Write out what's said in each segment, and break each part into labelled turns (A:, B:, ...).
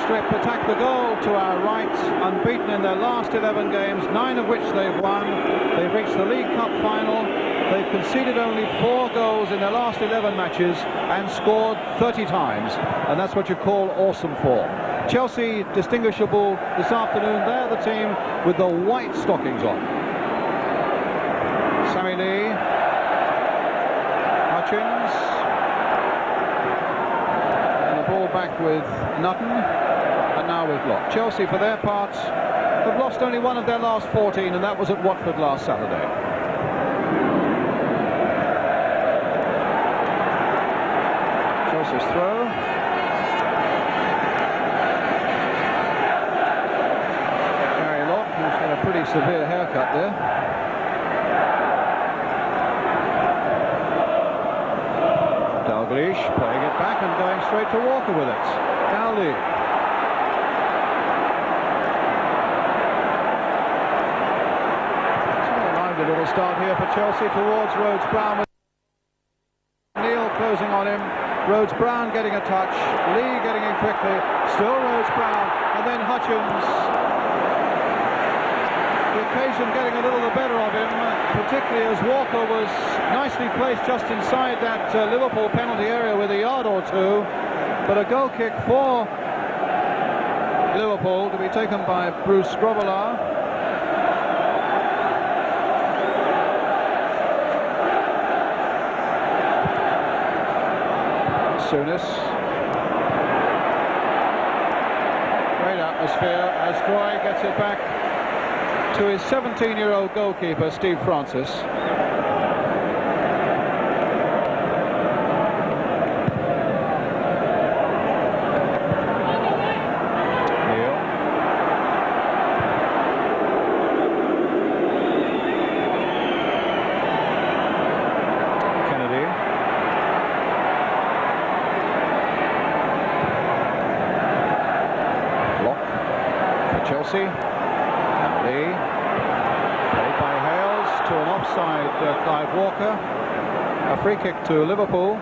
A: strip attack the goal to our right, unbeaten in their last 11 games, 9 of which they've won. They've reached the League Cup final. They've conceded only 4 goals in their last 11 matches and scored 30 times, and that's what you call awesome form. Chelsea distinguishable this afternoon. They're the team with the white stockings on. Sammy Lee, Hutchins, and the ball back with Nutten, and now with Locke. Chelsea, for their part, have lost only 1 of their last 14, and that was at Watford last Saturday. Chelsea's throw. Gary Locke, who's got a pretty severe haircut there. Dalglish playing it back and going straight to Walker with it. Dowley. A little start here for Chelsea towards Rhodes-Brown. Neil closing on him. Rhodes-Brown getting a touch. Lee getting in quickly. Still Rhodes-Brown. And then Hutchins. The occasion getting a little the better of him, particularly as Walker was nicely placed just inside that Liverpool penalty area with a yard or two. But a goal kick for Liverpool to be taken by Bruce Grobbelaar. Souness. Great atmosphere as Troy gets it back to his 17-year-old goalkeeper, Steve Francis. Neil. Kennedy. Chelsea. Lee, played by Hales to an offside Clive Walker. A free kick to Liverpool.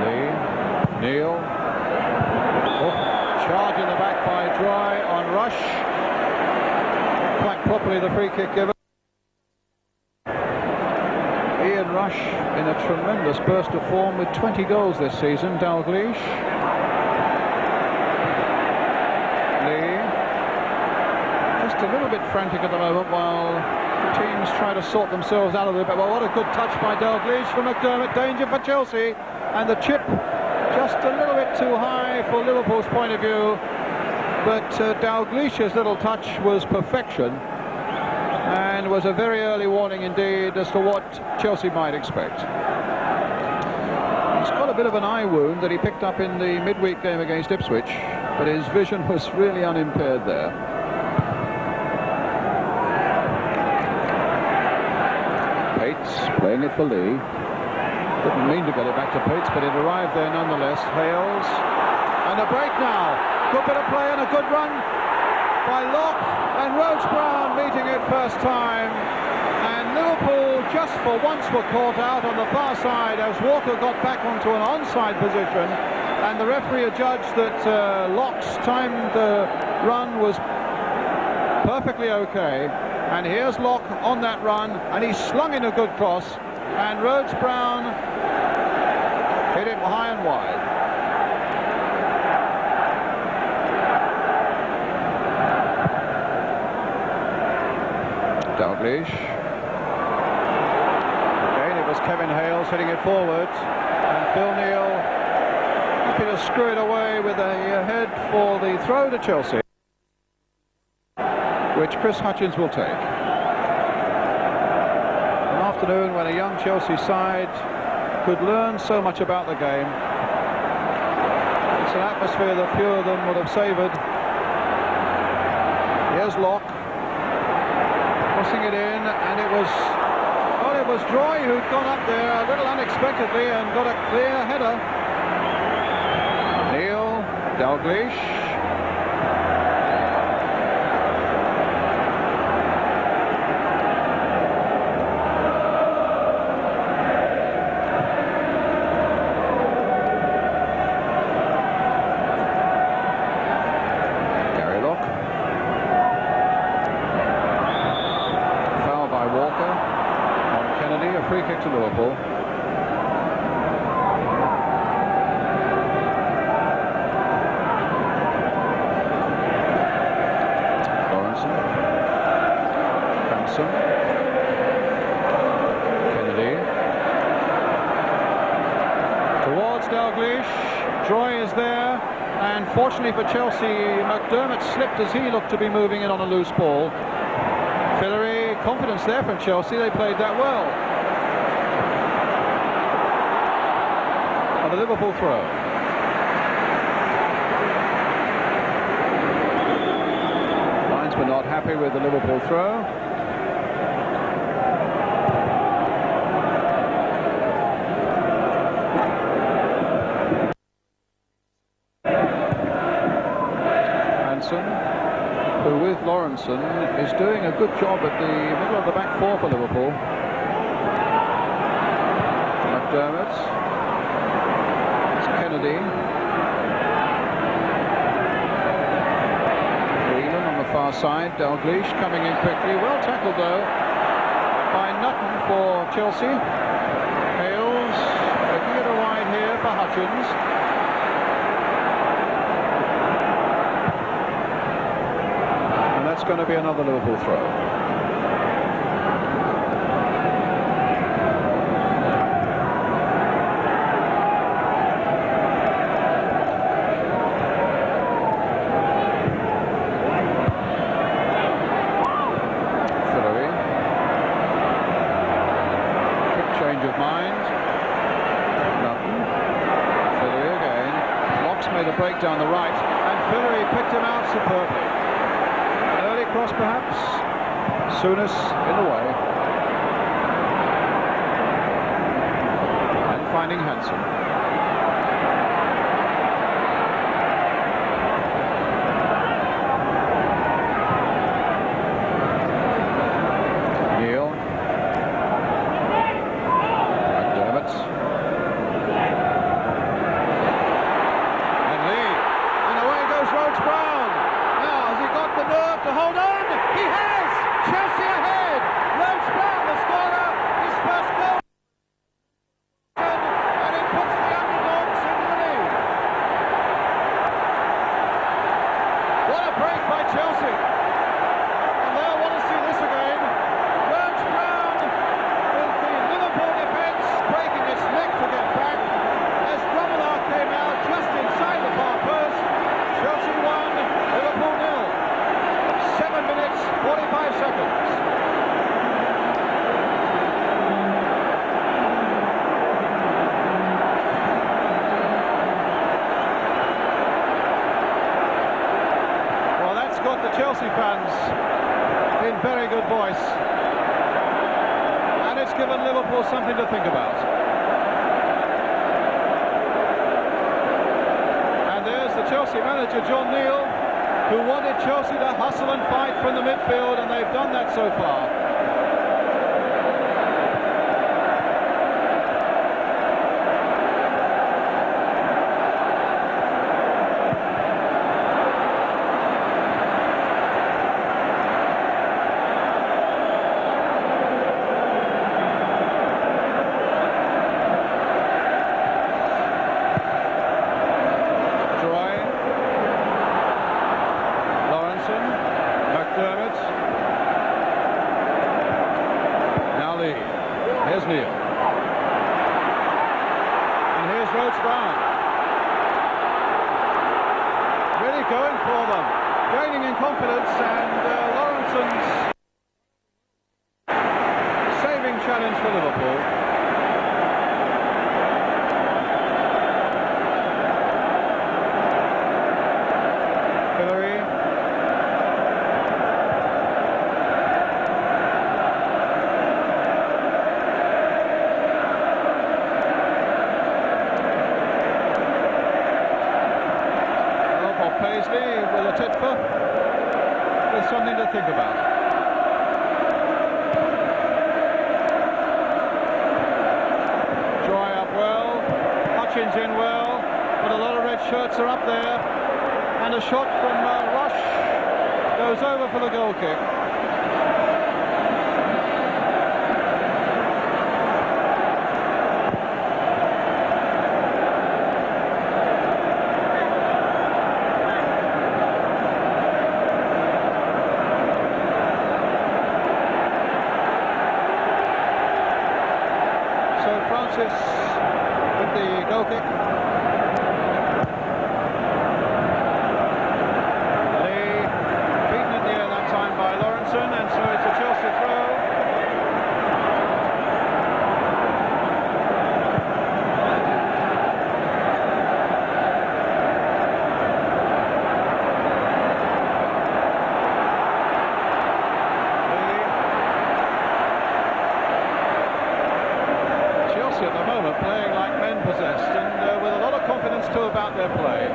A: Lee, Neil. Oh, charge in the back by Dry on Rush. Properly the free kick given. Ian Rush in a tremendous burst of form with 20 goals this season. Dalglish. Lee. Just a little bit frantic at the moment while teams try to sort themselves out of it. But well, what a good touch by Dalglish from McDermott. Danger for Chelsea. And the chip just a little bit too high for Liverpool's point of view. But Dalglish's little touch was perfection and was a very early warning indeed as to what Chelsea might expect. He's got a bit of an eye wound that he picked up in the midweek game against Ipswich, but his vision was really unimpaired there. Pates playing it for Lee. Didn't mean to get it back to Pates, but it arrived there nonetheless. Hales. And a break now. Good bit of play and a good run by Locke, and Rhodes-Brown meeting it first time. And Liverpool just for once were caught out on the far side as Walker got back onto an onside position, and the referee adjudged that Locke's timed run was perfectly okay. And here's Locke on that run, and he slung in a good cross, and Rhodes-Brown hit it high and wide. Dalglish. Again, it was Kevin Hales hitting it forward, and Phil Neal happy to screw it away with a head for the throw to Chelsea, which Chris Hutchins will take. An afternoon when a young Chelsea side could learn so much about the game. It's an atmosphere that few of them would have savoured. Here's Locke. Crossing it in, and it was Droy who'd gone up there a little unexpectedly and got a clear header. Neil, Dalglish, free kick to Liverpool. Kennedy towards Dalglish. Joy is there, and fortunately for Chelsea, McDermott slipped as he looked to be moving in on a loose ball. Fillery, confidence there from Chelsea. They played that well. And a Liverpool throw. Linesman not happy with the Liverpool throw. Who with Lawrenson is doing a good job at the middle of the back four for Liverpool. McDermott. It's Kennedy. Whelan on the far side. Dalglish coming in quickly. Well tackled though by Nutton for Chelsea. Hales looking at a wide here for Hutchins. That's going to be another Liverpool throw. Fillery. Quick change of mind. Nothing. Fillery again. Locks made a break down the right, and Fillery picked him out superbly. Cross perhaps. Souness in the way. And finding Hansen. Neil. McDermott. And Lee. And away goes Rhodes Brown. Now has he got the nerve to hold on? He has! Chelsea ahead! Rhodes Brown, the scorer, his first goal! And it puts the underdogs in the lead. What a break by Chelsea! And they'll want to see this again. Rhodes Brown with the Liverpool defence breaking its neck to get back. As Grobbelaar came out just inside the far post. Chelsea 1, Liverpool 0. 7 minutes, 45 seconds. Well, that's got the Chelsea fans in very good voice. And it's given Liverpool something to think about. And there's the Chelsea manager, John Neal, who wanted Chelsea to hustle and fight from the midfield, and they've done that so far. Here's Neil. And here's Rhodes Brown. Really going for them. Gaining in confidence, and Lawrenson's saving challenge for Liverpool. Fillery. Paisley with a tip-for, with something to think about. Joy up well, Hutchins in well, but a lot of red shirts are up there, and a shot from Rush goes over for the goal kick. Francis with the goal kick. Lee beaten in the air that time by Lawrenson, and so it's a Chelsea throw. At the moment playing like men possessed, and with a lot of confidence too about their play.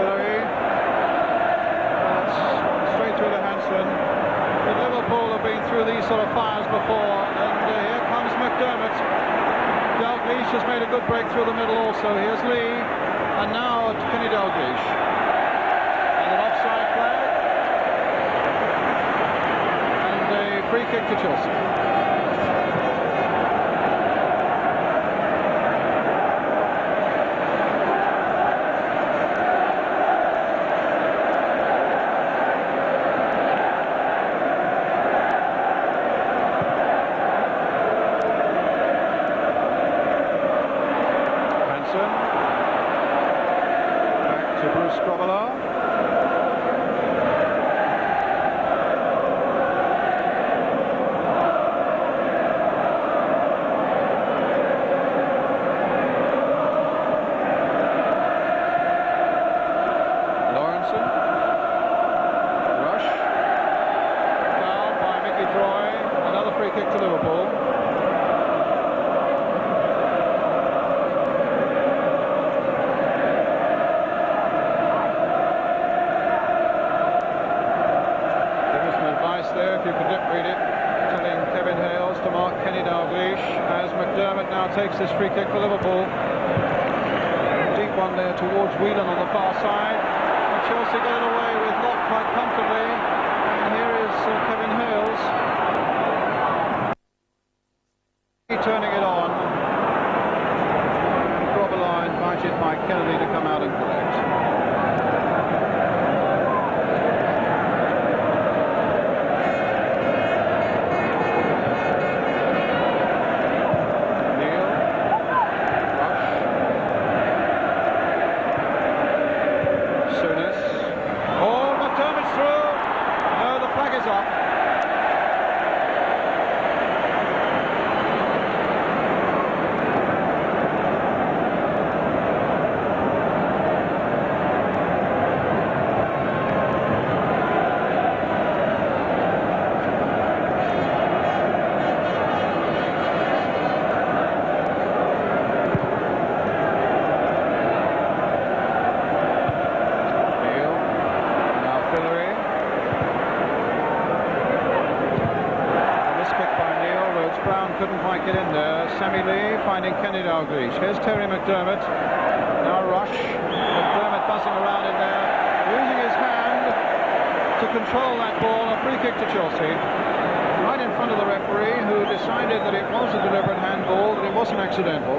A: Hillary, that's straight through to Hansen. But Liverpool have been through these sort of fires before, and here comes McDermott. Dalglish has made a good break through the middle also. Here's Lee, and now Kenny Dalglish. And an offside flag. Free kick to Chelsea. Hansen. Back to Bruce Grobbelaar. Kick to Liverpool. Give us some advice there, if you could read it, telling Kevin Hales to mark Kenny Dalglish as McDermott now takes this free kick for Liverpool. Deep one there towards Whelan on the far side, and Chelsea get it away with Locke quite comfortably, and here is Kevin Hales turning it on, and Grobbelaar invited by Kennedy to come out and collect. Neil, Rush, Souness. Oh, McDermott's through. No, the flag is up. Couldn't quite get in there. Sammy Lee finding Kenny Dalglish. Here's Terry McDermott. Now Rush. McDermott buzzing around in there, using his hand to control that ball. A free kick to Chelsea. Right in front of the referee, who decided that it was a deliberate handball, that it wasn't accidental.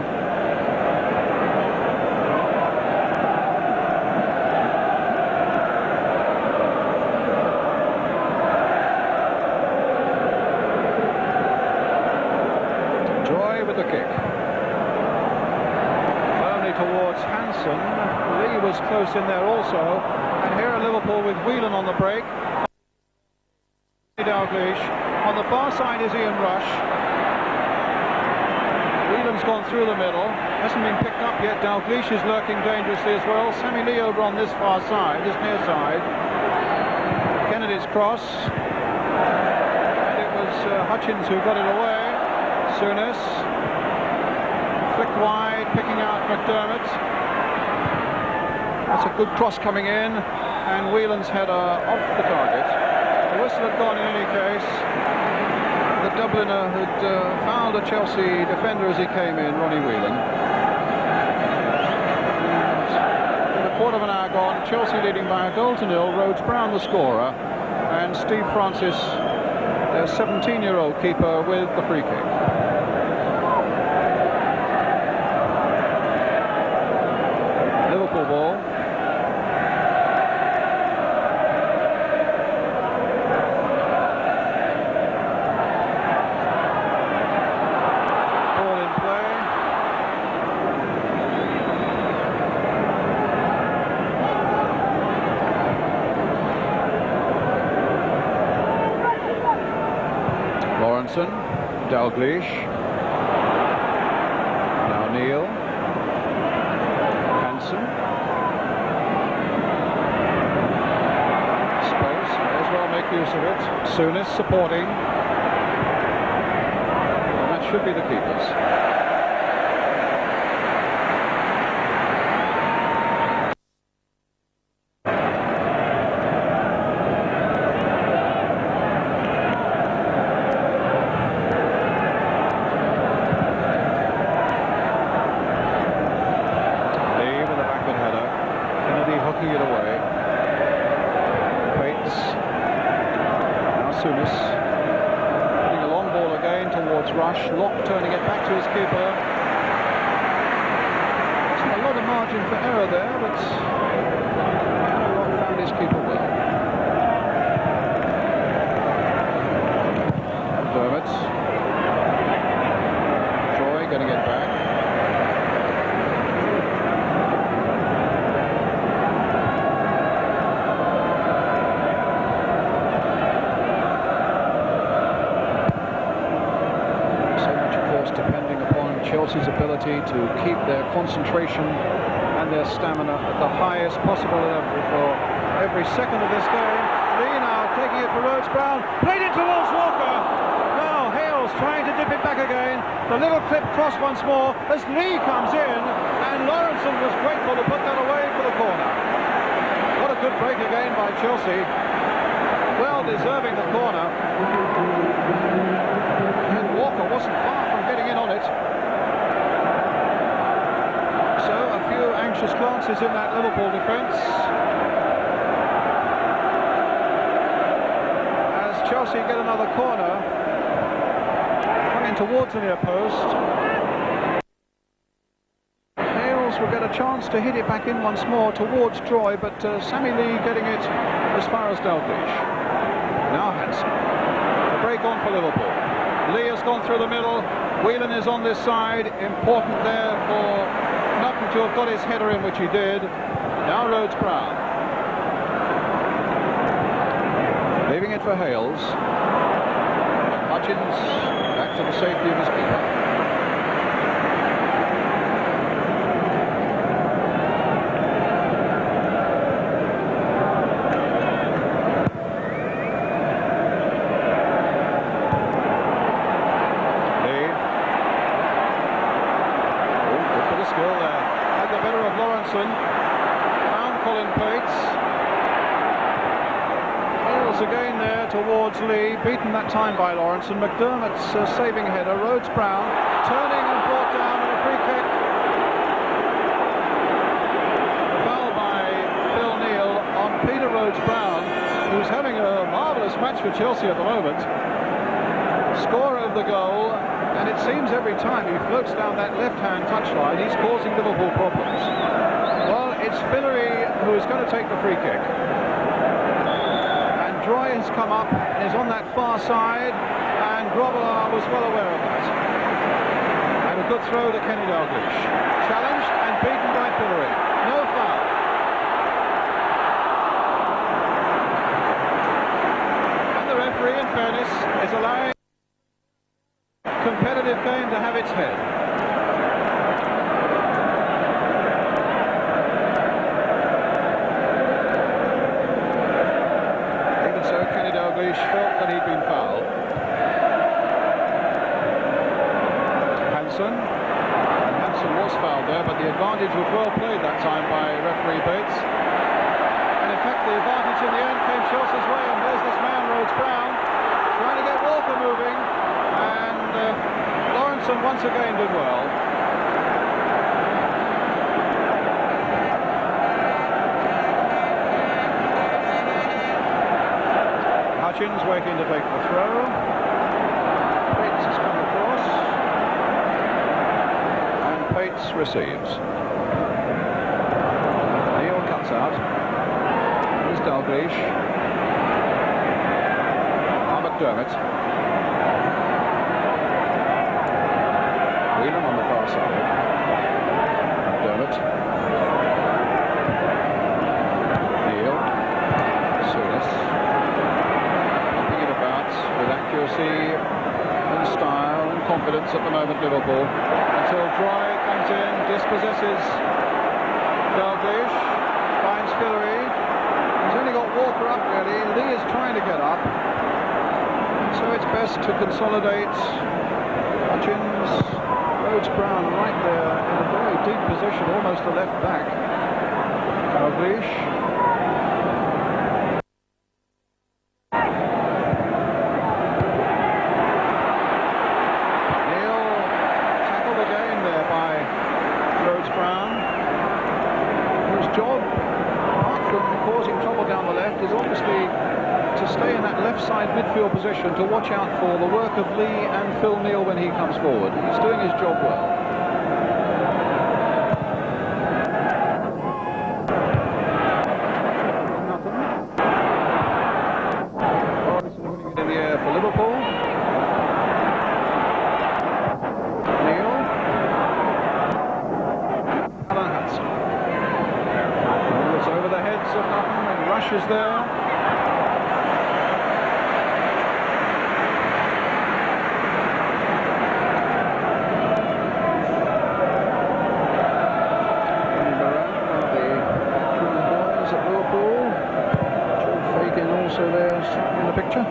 A: With the kick firmly towards Hansen. Lee was close in there also, and here are Liverpool with Whelan on the break. Dalglish on the far side is Ian Rush. Whelan's gone through the middle, hasn't been picked up yet. Dalglish is lurking dangerously as well. Sammy Lee over on this far side, this near side. Kennedy's cross, and it was Hutchins who got it away. Souness flicked wide, picking out McDermott. That's a good cross coming in, and Whelan's header off the target. The whistle had gone in any case. The Dubliner had fouled a Chelsea defender as he came in, Ronnie Whelan. And with a quarter of an hour gone, Chelsea leading by 1-0. Rhodes Brown the scorer, and Steve Francis, their 17-year-old keeper, with the free kick. Liverpool ball. Lawrenson, Dalglish, now Neil, Hansen, space, may as well make use of it. Souness supporting, and that should be the keepers. It away. Pates. Now Souness. Putting a long ball again towards Rush. Locke turning it back to his keeper. Wasn't a lot of margin for error there, but Locke found his keeper well. Dermot. Troy getting it back. Depending upon Chelsea's ability to keep their concentration and their stamina at the highest possible level for every second of this game. Lee now taking it for Rhodes-Brown, played it towards Walker. Now Hales trying to dip it back again. The little clip cross once more as Lee comes in, and Lawrenson was grateful to put that away for the corner. What a good break again by Chelsea. Well deserving the corner. And Walker wasn't far from getting in on it. So a few anxious glances in that Liverpool defence as Chelsea get another corner coming towards the near post. Hales will get a chance to hit it back in once more towards Troy, but Sammy Lee getting it as far as Dalglish. Now Hansen. The break on for Liverpool. Lee has gone through the middle. Whelan is on this side. Important there for Nutten to have got his header in, which he did. Now Rhodes-Brown. Leaving it for Hales. Hutchins back to the safety of his keeper. Again there towards Lee, beaten that time by Lawrenson. McDermott's saving header. Rhodes-Brown turning and brought down with a free kick. Foul by Phil Neal on Peter Rhodes-Brown, who's having a marvellous match for Chelsea at the moment. Scorer of the goal, and it seems every time he floats down that left-hand touchline, he's causing Liverpool problems. Well, it's Fillery who is going to take the free kick. Troy has come up and is on that far side, and Grobbelaar was well aware of that. And a good throw to Kenny Dalglish. Challenged and beaten by Fillery. No foul. And the referee, in fairness, is allowing a competitive game to have its head. Felt that he'd been fouled. Hansen. And Hansen was fouled there, but the advantage was well played that time by referee Bates. And in fact, the advantage in the end came Chelsea's way, and there's this man, Rhodes-Brown, trying to get Walker moving, and Lawrenson once again did well. Hutchins waiting to take the throw. Pates has come across. And Pates receives. Neil cuts out. Here's Dalglish. McDermott. Whelan on the far side. McDermott. Neil. Souness. With accuracy, confidence at the moment, Liverpool, until Droy comes in, dispossesses Dalglish, finds Fillery. He's only got Walker up, really. Lee is trying to get up, so it's best to consolidate. Hutchins, Rhodes-Brown right there in a very deep position, almost a left back. Dalglish. Job, apart from causing trouble down the left, is obviously to stay in that left side midfield position, to watch out for the work of Lee and Phil Neal when he comes forward. He's doing his job well. Nothing. Morrison winning it in the air for Liverpool. Neal. Alan Hudson. Over the heads of Nutten, and Rush is there. And Moran, one of the young boys at Liverpool. Joe Fagan also there in the picture.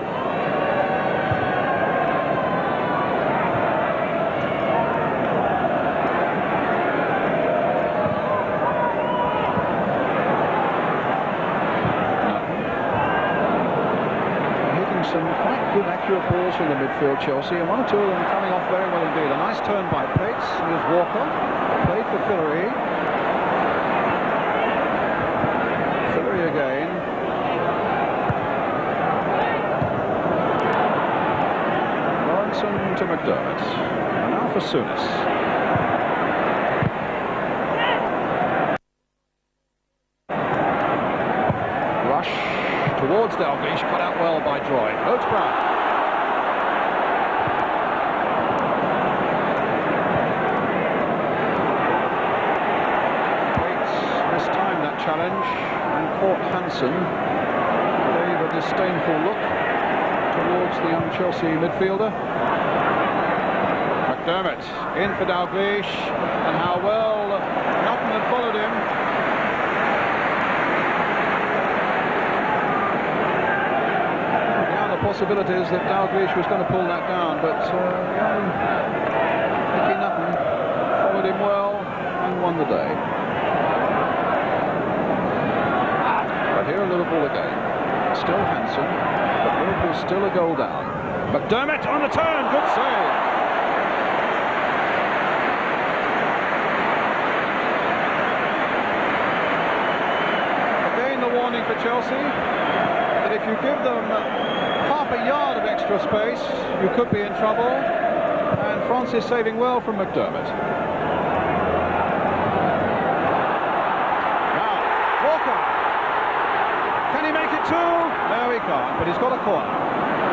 A: Some quite good accurate balls from the midfield, Chelsea, and one or two of them coming off very well indeed. A nice turn by Pates. Here's Walker, played for Fillery. Fillery again. Lawrenson to McDermott. And now for Souness. Towards Dalglish, cut out well by Droy. Rhodes-Brown. Pates mistimed that challenge and caught Hansen. Gave a disdainful look towards the young Chelsea midfielder. McDermott in for Dalglish, and how well Nutten had followed him. Possibilities that Dalglish was going to pull that down, but young Nicky Nutten followed him well and won the day. But here are Liverpool again. Still Hansen, but Liverpool still a goal down. McDermott on the turn, good save. Again the warning for Chelsea, that if you give them half a yard of extra space, you could be in trouble, and France is saving well from McDermott. Now, Walker. Can he make it two? No, he can't, but he's got a corner.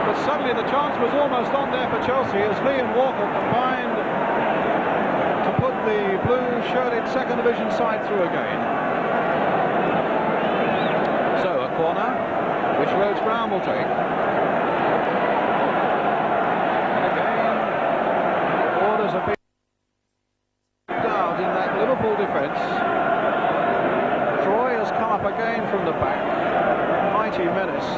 A: But suddenly the chance was almost on there for Chelsea as Lee and Walker combined to put the blue-shirted second division side through again. So, a corner, which Rhodes-Brown will take. A big doubt in that Liverpool defence. Droy has come up again from the back. Mighty menace,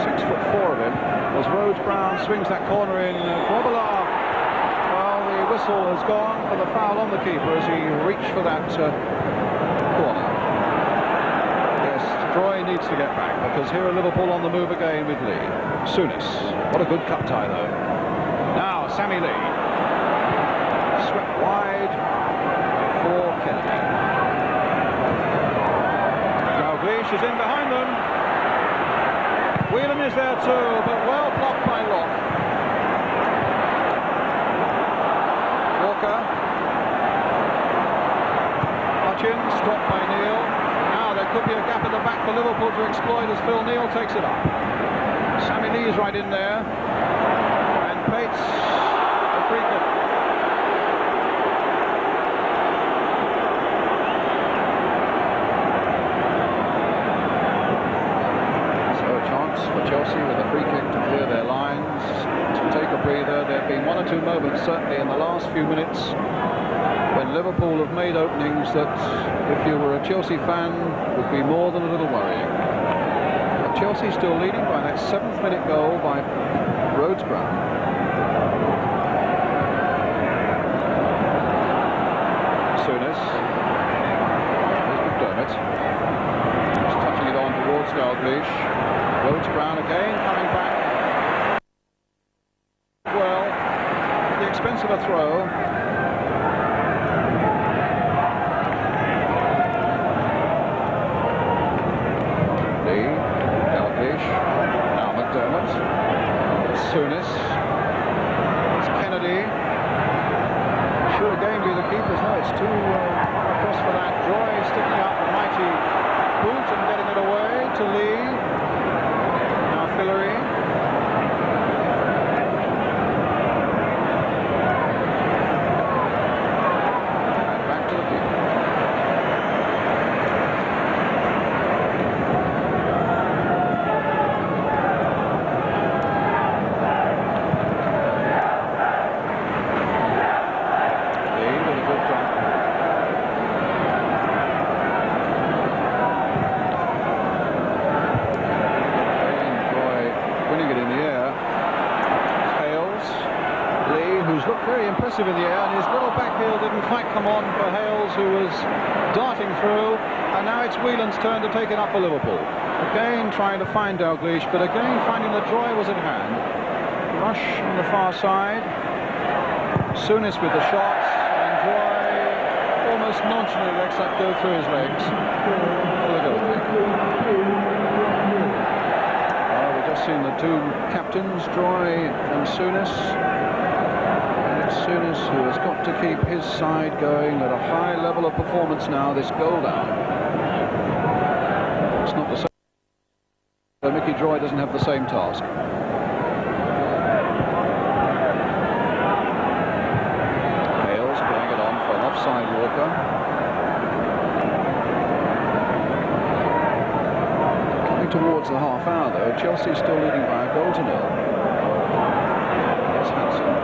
A: 6'4" of him, as Rhodes-Brown swings that corner in. Grobbelaar, well, the whistle has gone for the foul on the keeper as he reached for that corner. Yes, Droy needs to get back, because here are Liverpool on the move again with Lee. Souness, what a good cut tie though. Now Sammy Lee. Swept wide for Kennedy. Dalglish is in behind them. Whelan is there too, but well blocked by Locke. Walker. Hutchins, stopped by Neal. Now there could be a gap at the back for Liverpool to exploit as Phil Neal takes it up. Sammy Lee is right in there. And Pates, the free kick. For Chelsea with a free kick to clear their lines, to take a breather. There have been one or two moments, certainly in the last few minutes, when Liverpool have made openings that, if you were a Chelsea fan, would be more than a little worrying. But Chelsea still leading by that 7th-minute goal by Rhodes Brown. Souness. Here's McDermott. Just touching it on towards Dalglish. Rhodes Brown again coming back. Well, at the expense of a throw. Lee, Dalglish. Now McDermott. Souness. It's Kennedy. Should again be the keepers. No, it's too across for that. Joy sticking out the mighty boot and getting it away to Lee. Now Fillery. And back to the keeper. In the air, and his little back heel didn't quite come on for Hales, who was darting through, and now it's Whelan's turn to take it up for Liverpool. Again trying to find Dalglish, but again finding that Joy was at hand. Rush on the far side, Souness with the shots, and Joy almost nonchalantly lets that go through his legs. We've just seen the two captains, Joy and Souness. Souness, who has got to keep his side going at a high level of performance now, this goal down. It's not the same. Mickey Joy doesn't have the same task. Hales playing it on for an offside Walker. Coming towards the half hour though, Chelsea still leading by a goal to nil. It's Hansen.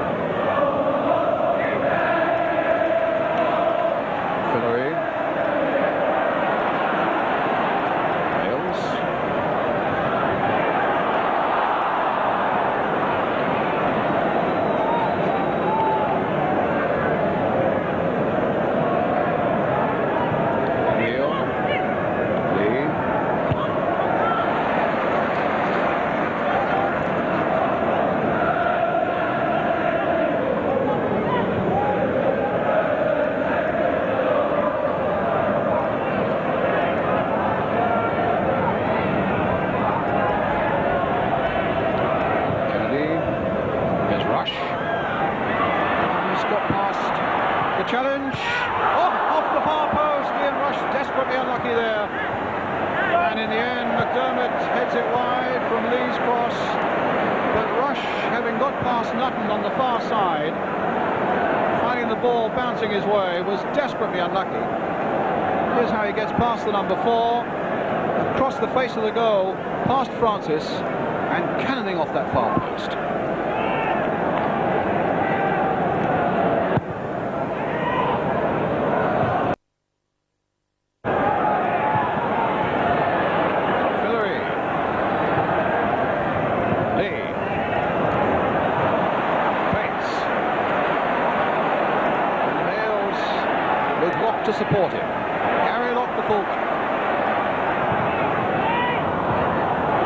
A: Challenge, off the far post. Ian Rush desperately unlucky there, and in the end McDermott heads it wide from Lee's cross, but Rush, having got past Nutton on the far side, finding the ball bouncing his way, was desperately unlucky. Here's how he gets past the number 4, across the face of the goal, past Francis, and cannoning off that far post. To support him. Gary Locke, the fullback.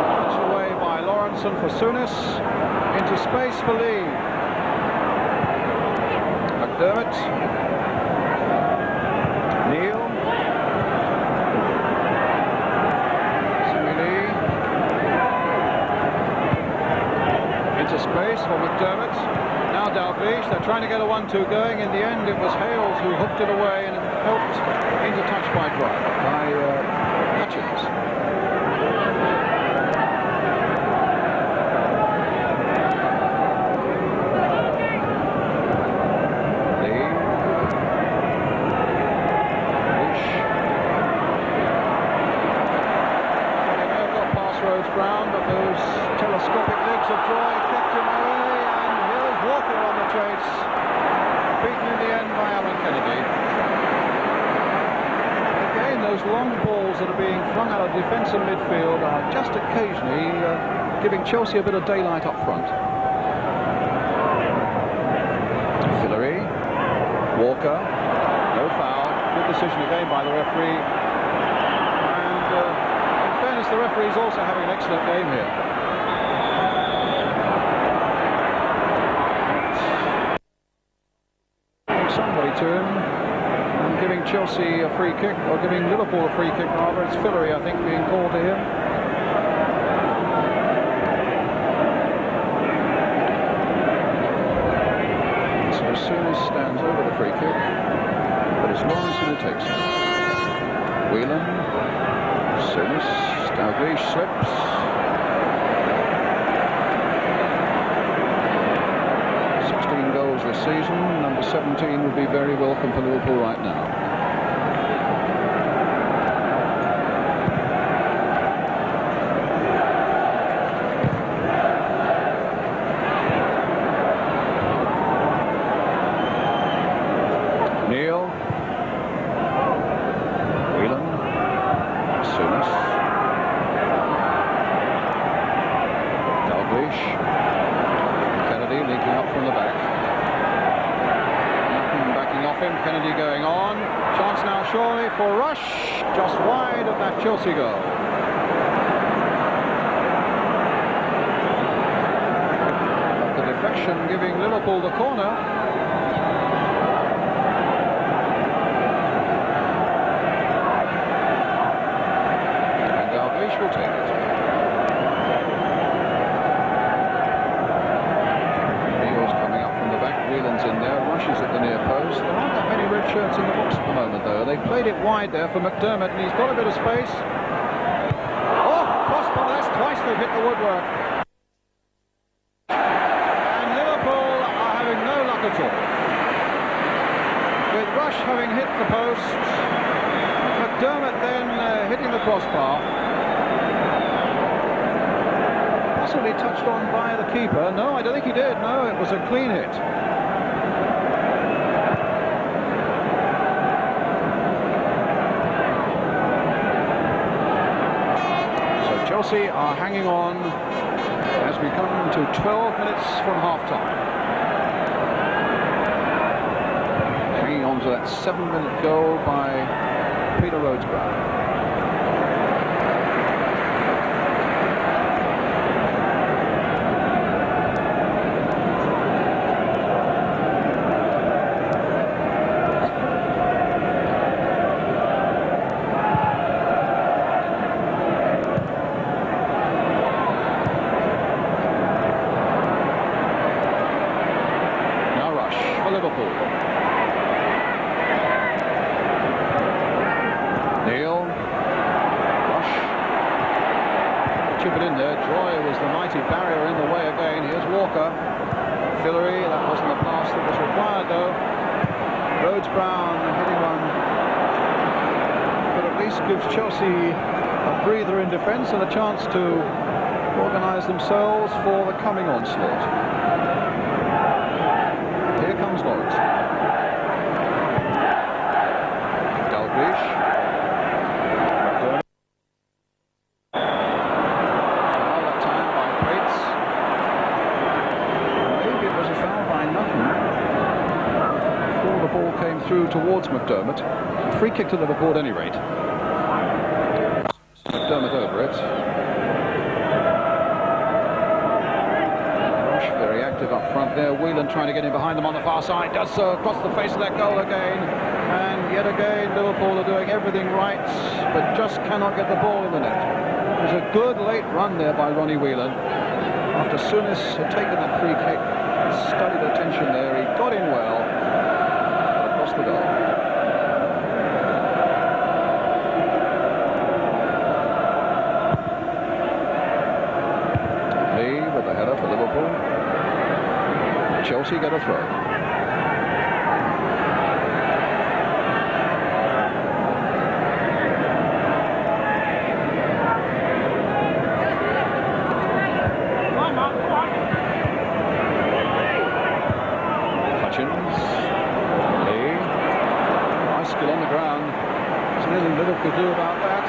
A: Punched away by Lawrenson for Souness. Into space for Lee. McDermott. Neal. Lee. Into space for McDermott. Now Dalglish. They're trying to get a 1-2 going. In the end, it was Hales who hooked it away and helped into touch by Hutchins. Lee. Bush. They may have got past Rhodes Brown, but those telescopic legs of Joy kept him away, and here's Walker on the trace, beaten in the end by Alan Kennedy. Again, those long balls that are being flung out of defensive midfield are just occasionally giving Chelsea a bit of daylight up front. Hillary, Walker, no foul. Good decision again by the referee. And in fairness, the referee is also having an excellent game here. Somebody to him and giving Chelsea a free kick, or giving Liverpool a free kick rather. It's Hillary, I think, being called to him. So Souness stands over the free kick, but it's Lawrence who takes it. Whelan, Souness, Dalglish slips. Goals this season. Number 17 would be very welcome for Liverpool right now. Neil, Whelan, Souness, Dalglish, Kennedy linking up from the back. Off him, Kennedy going on. Chance now surely for Rush, just wide of that Chelsea goal. But the deflection giving Liverpool the corner. And Dalglish will take it. Whelan's in there, Rushes at the near post. There aren't that many red shirts in the box at the moment, though. They played it wide there for McDermott, and he's got a bit of space. Oh, crossbar, that's twice they've hit the woodwork. And Liverpool are having no luck at all. With Rush having hit the post, McDermott then hitting the crossbar. Possibly touched on by the keeper. No, I don't think he did. No, it was a clean hit. Chelsea are hanging on as we come to 12 minutes from half-time. Hanging on to that 7-minute goal by Peter Rhodes-Brown. Liverpool. Neil, Rush, chip it in there. Joy was the mighty barrier in the way again. Here's Walker, Hillary. That wasn't the pass that was required though. Rhodes-Brown hitting one, but at least gives Chelsea a breather in defence and a chance to organise themselves for the coming onslaught. Here comes Lawrence. Dalglish. Foul that time by Prates. Maybe it was a foul by Nutton before the ball came through towards McDermott. Free kick to Liverpool at any rate. McDermott over it. Very active up front there. Whelan trying to get in behind them on the far side. Does so across the face of that goal again. And yet again, Liverpool are doing everything right, but just cannot get the ball in the net. It was a good late run there by Ronnie Whelan. After Souness had taken that free kick, he studied attention there. He got in well. Across the goal. With the header for Liverpool. Chelsea get a throw. Little could do about that.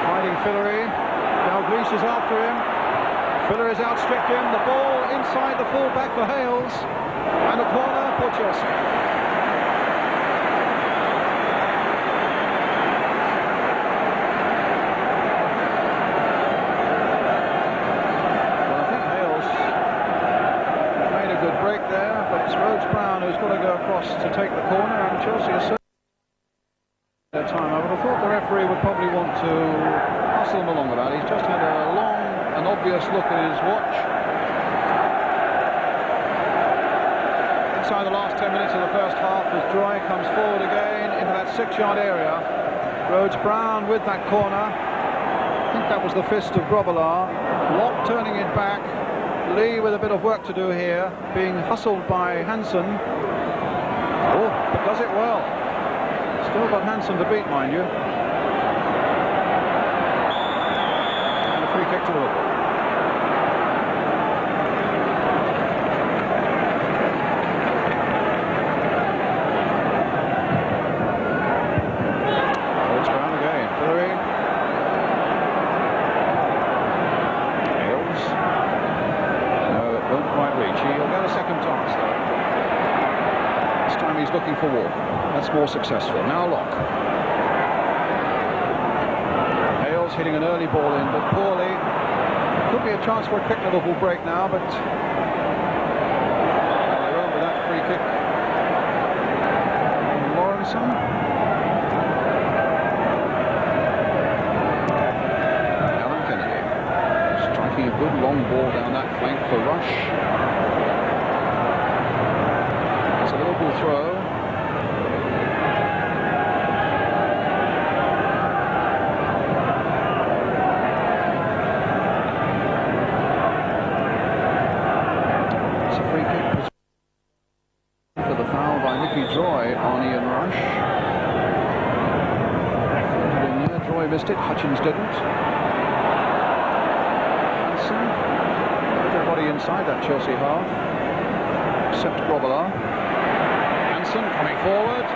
A: Finding Fillery. Dalglish is after him. Fillery's outstripped him. The ball inside the full-back for Hales. And a corner for Chelsea. Well, I think Hales made a good break there, but it's Rhodes-Brown who's got to go across to take the corner, and Chelsea is their time. I would have thought the referee would probably want to hustle him along about it. He's just had a long and obvious look at his watch. Inside the last 10 minutes of the first half, as Droy comes forward again into that 6-yard area. Rhodes-Brown with that corner. I think that was the fist of Grobbelaar. Locke turning it back. Lee with a bit of work to do here, being hustled by Hansen. Oh, but does it well. Still got Hansen to beat, mind you. And a free kick to Liverpool. Rhodes-Brown again. Fillery. Hales. No, it won't quite reach. He'll get a second chance, though. This time he's looking for Walker. That's more successful. Now Locke. Hales hitting an early ball in, but poorly. Could be a chance for a quick Liverpool break now, but they won't with that free kick. Lawrenson. Alan Kennedy striking a good long ball down that flank for Rush. It's a Liverpool throw. Missed it, Hutchins didn't. Hansen, everybody inside that Chelsea half, except Grobbelaar. Hansen coming forward,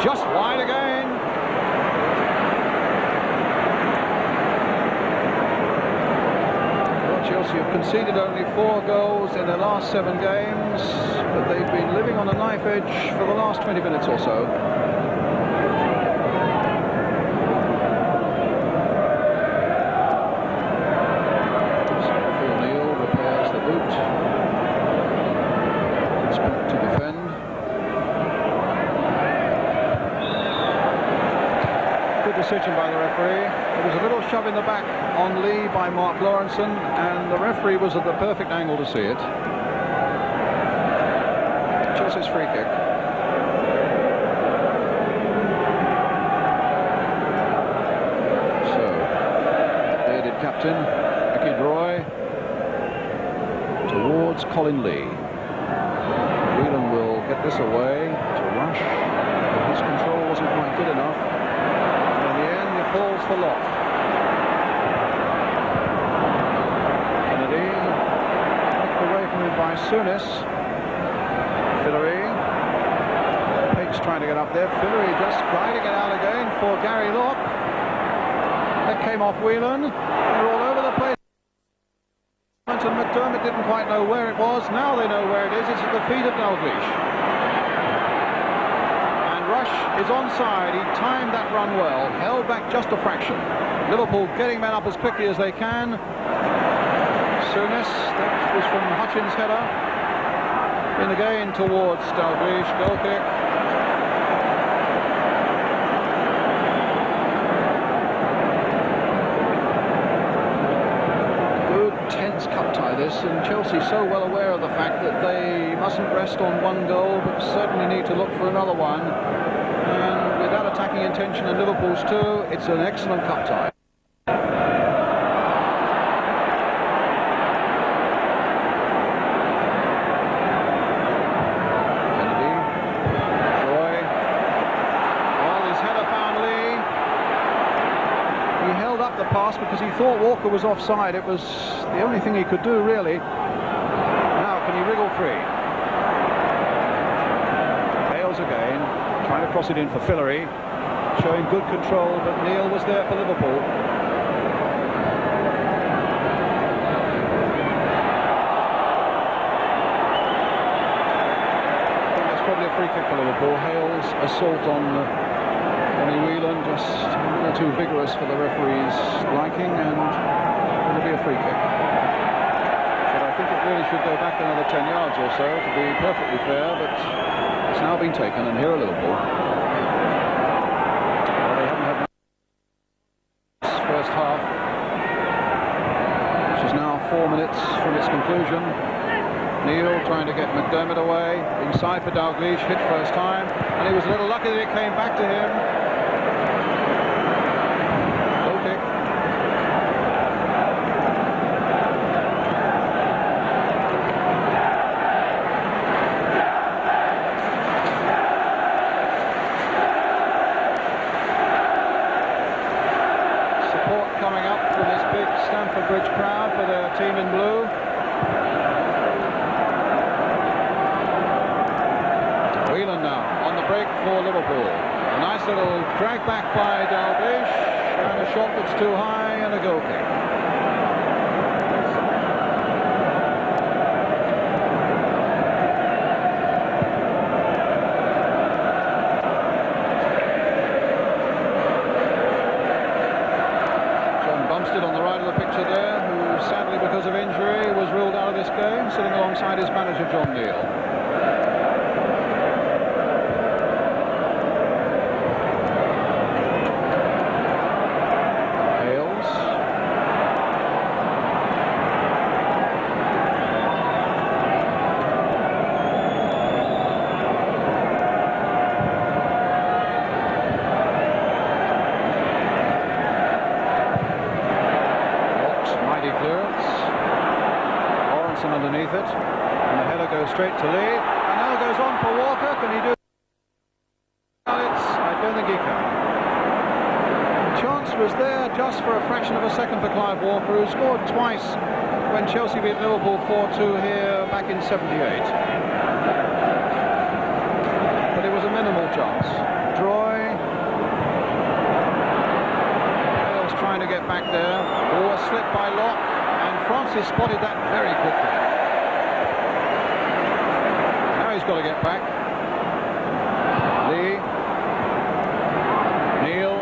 A: just wide again. Well, Chelsea have conceded only 4 goals in their last 7 games, but they've been living on a knife edge for the last 20 minutes or so. Decision by the referee. There was a little shove in the back on Lee by Mark Lawrenson, and the referee was at the perfect angle to see it. Chelsea's free kick. So, bearded captain Mickey Droy towards Colin Lee. Whelan will get this away to Rush, but his control wasn't quite good enough. Falls for Locke. Kennedy knocked away from him by Souness. Fillery. Pate's trying to get up there. Fillery just gliding it out again for Gary Locke. That came off Whelan. They're all over the place. And McDermott didn't quite know where it was. Now they know where it is. It's at the feet of Dalglish. Rush is onside. He timed that run well, held back just a fraction. Liverpool getting men up as quickly as they can. Souness, that was from Hutchins' header. In again towards Dalglish, goal kick. Good tense cup tie this, and Chelsea so well aware of the fact that they mustn't rest on 1 goal, but certainly need to look for another one. And with that attacking intention and Liverpool's too, it's an excellent cup tie. Kennedy, Troy. Well, his header found Lee. He held up the pass because he thought Walker was offside. It was the only thing he could do, really. Now, can he wriggle free? Hales again. Trying to cross it in for Fillery. showing good control, but Neil was there for Liverpool. That's probably a free kick for Liverpool. Hale's assault on Johnny Whelan just a little too vigorous for the referee's liking, and it'll be a free kick. But I think it really should go back another 10 yards or so to be perfectly fair, but it's now been taken, and here are Liverpool. Well, they haven't had this first half, which is now 4 minutes from its conclusion. Neil trying to get McDermott away, inside for Dalglish, hit first time, and he was a little lucky that it came back to him. Goal kick. Support coming up from this big Stamford Bridge crowd for their team in blue. Whelan now on the break for Liverpool. A nice little drag back by Dalglish, and a shot that's too high, and a goal kick. John Bumstead on the right of the picture there, who sadly because of injury was ruled out of this game, sitting alongside his manager John Neal. Underneath it, and the header goes straight to Lee, and now goes on for Walker. Can he do it? I don't think he can. The chance was there just for a fraction of a second for Clive Walker, who scored twice when Chelsea beat Liverpool 4-2 here back in '78. But it was a minimal chance. Droy, Hale's trying to get back there. Oh, a slip by Locke, and Francis spotted that very quickly. He's got to get back. Lee, Neil.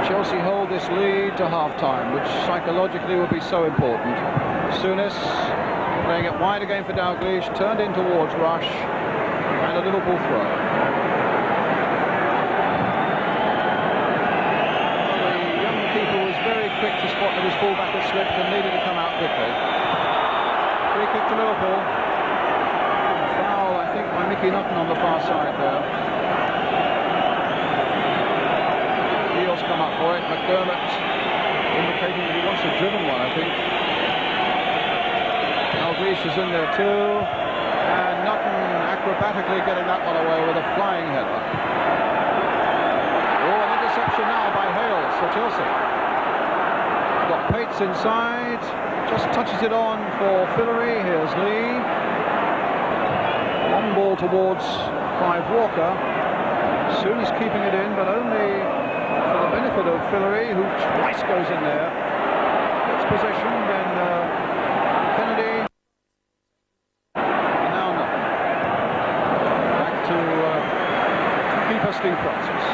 A: Chelsea hold this lead to half-time, which psychologically will be so important. Souness playing it wide again for Dalglish, turned in towards Rush, and a Liverpool throw. The young keeper was very quick to spot that his fullback had slipped and needed to come out quickly. Free kick to Liverpool. By Mickey Nutton on the far side there. Neil's come up for it. McDermott indicating that he wants a driven one, I think. Dalglish is in there too. And Nutton acrobatically getting that one away with a flying header. Oh, an interception now by Hales for Chelsea. Got Pates inside. Just touches it on for Fillery. Here's Lee. Long ball towards Clive Walker. Souness keeping it in, but only for the benefit of Fillery, who twice goes in there. Gets possession, then Kennedy. And now nothing. Back to keeper Steve Francis.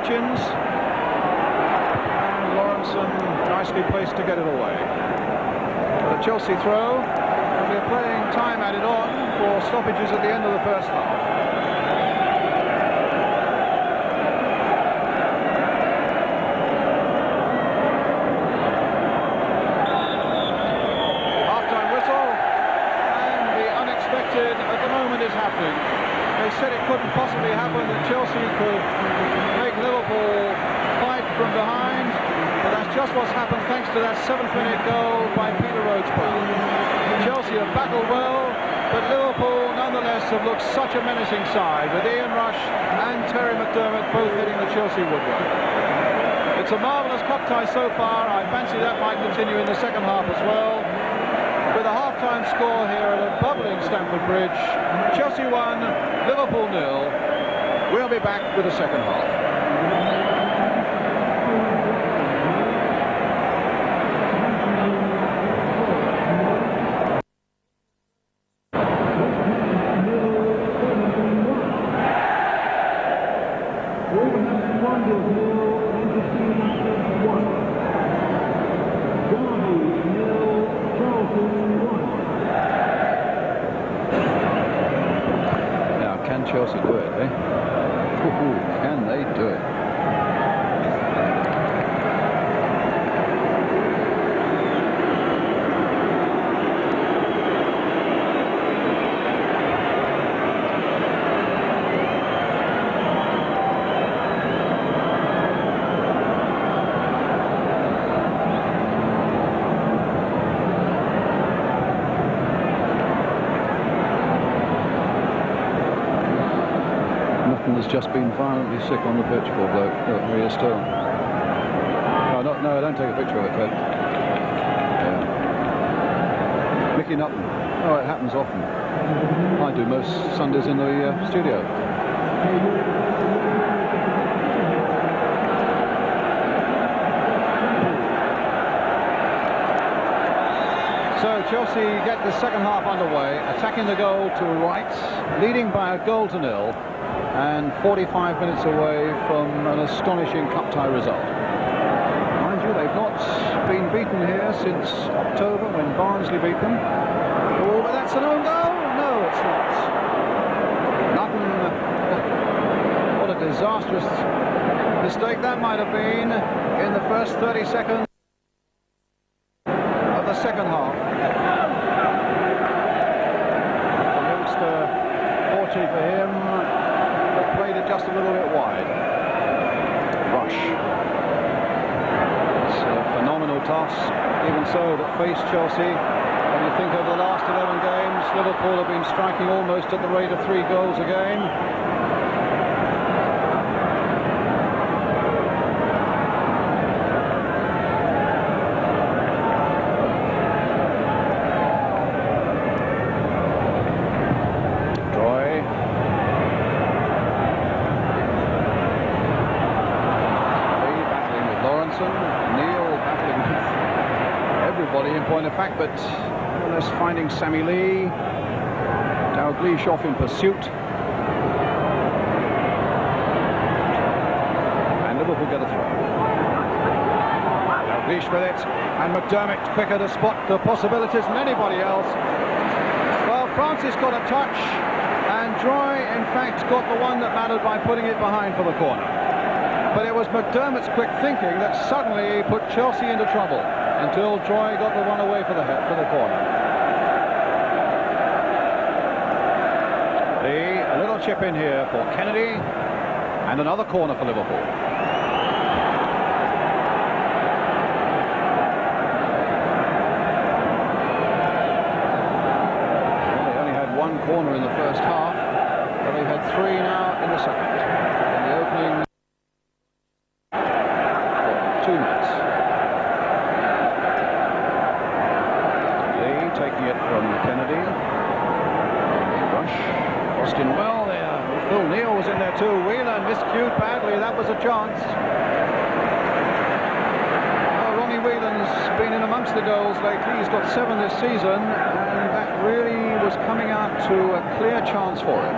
A: And Lawrenson nicely placed to get it away. But a Chelsea throw, and we're playing time added on for stoppages at the end of the first half. Half-time whistle, and the unexpected at the moment is happening. They said it couldn't possibly happen, that Chelsea could make Liverpool fight from behind. But that's just what's happened thanks to that 7th-minute goal by Peter Roachborough. Chelsea have battled well, but Liverpool nonetheless have looked such a menacing side, with Ian Rush and Terry McDermott both hitting the Chelsea woodwork. It's a marvellous cup tie so far. I fancy that might continue in the second half as well. With a half-time score here at a bubbling Stamford Bridge, Chelsea 1, Liverpool 0. We'll be back with the second half. Now, can Chelsea do it, eh? Ooh, can they do it? Has just been violently sick on the pitch, poor bloke. Look, here he is still. No, don't take a picture of it, Ted. Yeah. Mickey Nutton. Oh, it happens often. I do most Sundays in the studio. So Chelsea get the second half underway, attacking the goal to right, leading by a goal to nil. And 45 minutes away from an astonishing cup tie result. Mind you, they've not been beaten here since October when Barnsley beat them. Oh, but that's an own goal? No, it's not. Nothing. What a disastrous mistake that might have been in the first 30 seconds of the second half. The youngster, 40 for him. Played it just a little bit wide. Rush. It's a phenomenal toss, even so, that faced Chelsea. When you think over the last 11 games, Liverpool have been striking almost at the rate of 3 goals a game. In point of fact, but nonetheless finding Sammy Lee. Dalglish off in pursuit. And Liverpool get a throw. Dalglish with it, and McDermott quicker to spot the possibilities than anybody else. Well, Francis got a touch, and Droy in fact got the one that mattered by putting it behind for the corner. But it was McDermott's quick thinking that suddenly put Chelsea into trouble, until Troy got the one away for the corner. A little chip in here for Kennedy, and another corner for Liverpool. Well, they only had 1 corner in the first half, but they've had 3 now in the second. In the opening 2 minutes. Taking it from Kennedy. Rush. Austin well there. Phil Neal was in there too. Whelan miscued badly. That was a chance. Oh, Ronnie Whelan's been in amongst the goals lately. He's got 7 this season, and that really was coming out to a clear chance for him.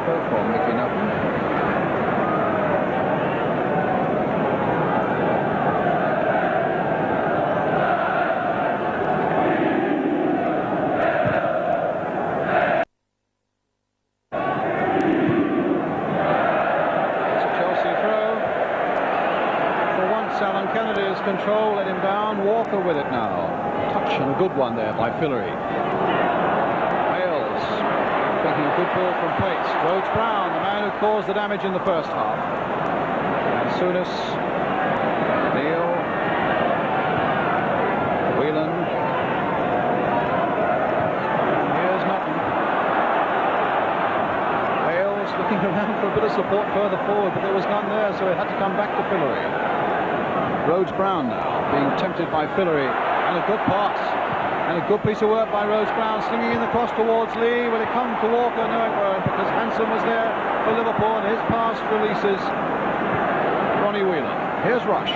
A: tackle from Mickey Nutten. Control, let him down. Walker with it now. Touch and a good one there by Fillery. Hales taking a good ball from Pates. Rhodes Brown, the man who caused the damage in the first half. And Souness, Neil, Whelan. Here's Nutten. Hales looking around for a bit of support further forward, but there was none there, so it had to come back to Fillery. Rhodes Brown now being tempted by Fillery, and a good pass and a good piece of work by Rhodes Brown, slinging in the cross towards Lee. Will it come to Walker? No, it won't, because Hansen was there for Liverpool, and his pass releases Ronnie Whelan. Here's Rush.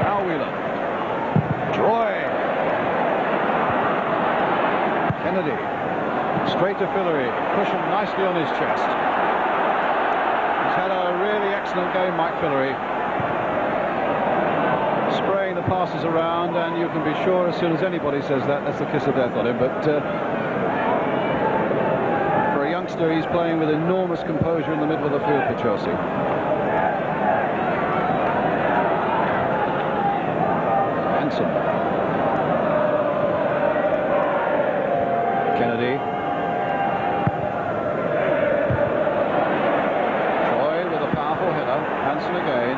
A: Now Whelan. Joy. Kennedy. Straight to Fillery, cushioned nicely on his chest. Had a really excellent game, Mike Fillery, spraying the passes around, and you can be sure as soon as anybody says that, that's the kiss of death on him. But for a youngster, he's playing with enormous composure in the middle of the field for Chelsea. Hansen. Kennedy. Hansen again.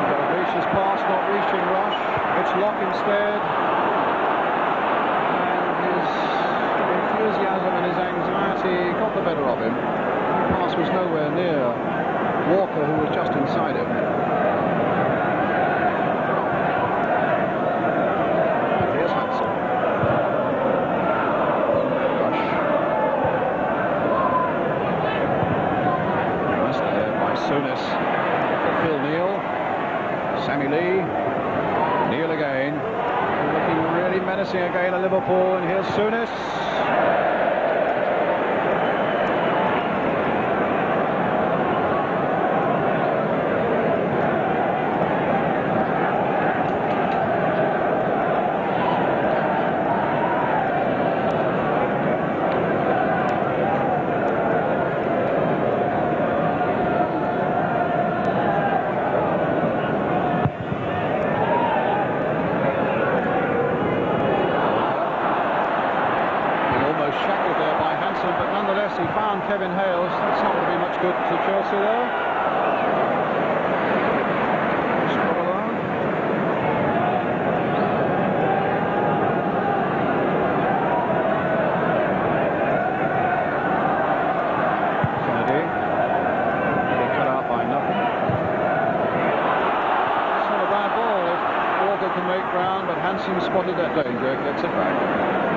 A: Dalglish's pass not reaching Rush. It's Locke instead. And his enthusiasm and his anxiety got the better of him. The pass was nowhere near Walker, who was just inside him. Here's Hansen. Souness for Phil Neal. Sammy Lee. Neal again. Looking really menacing again at Liverpool. And here's Souness. But nonetheless he found Kevin Hales. That's not going to be much good to Chelsea though. Struggle on. Kennedy. Getting cut out by Nutten. It's not a bad ball if Walker can make ground, but Hansen spotted that danger, gets it back.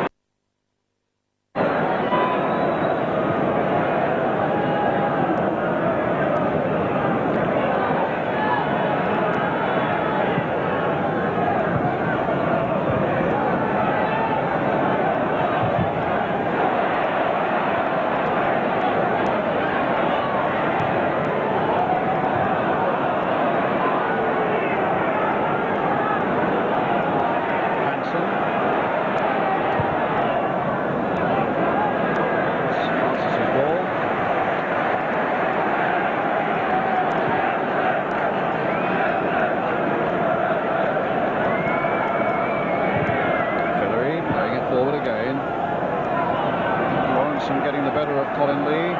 A: Getting the better of Colin Lee.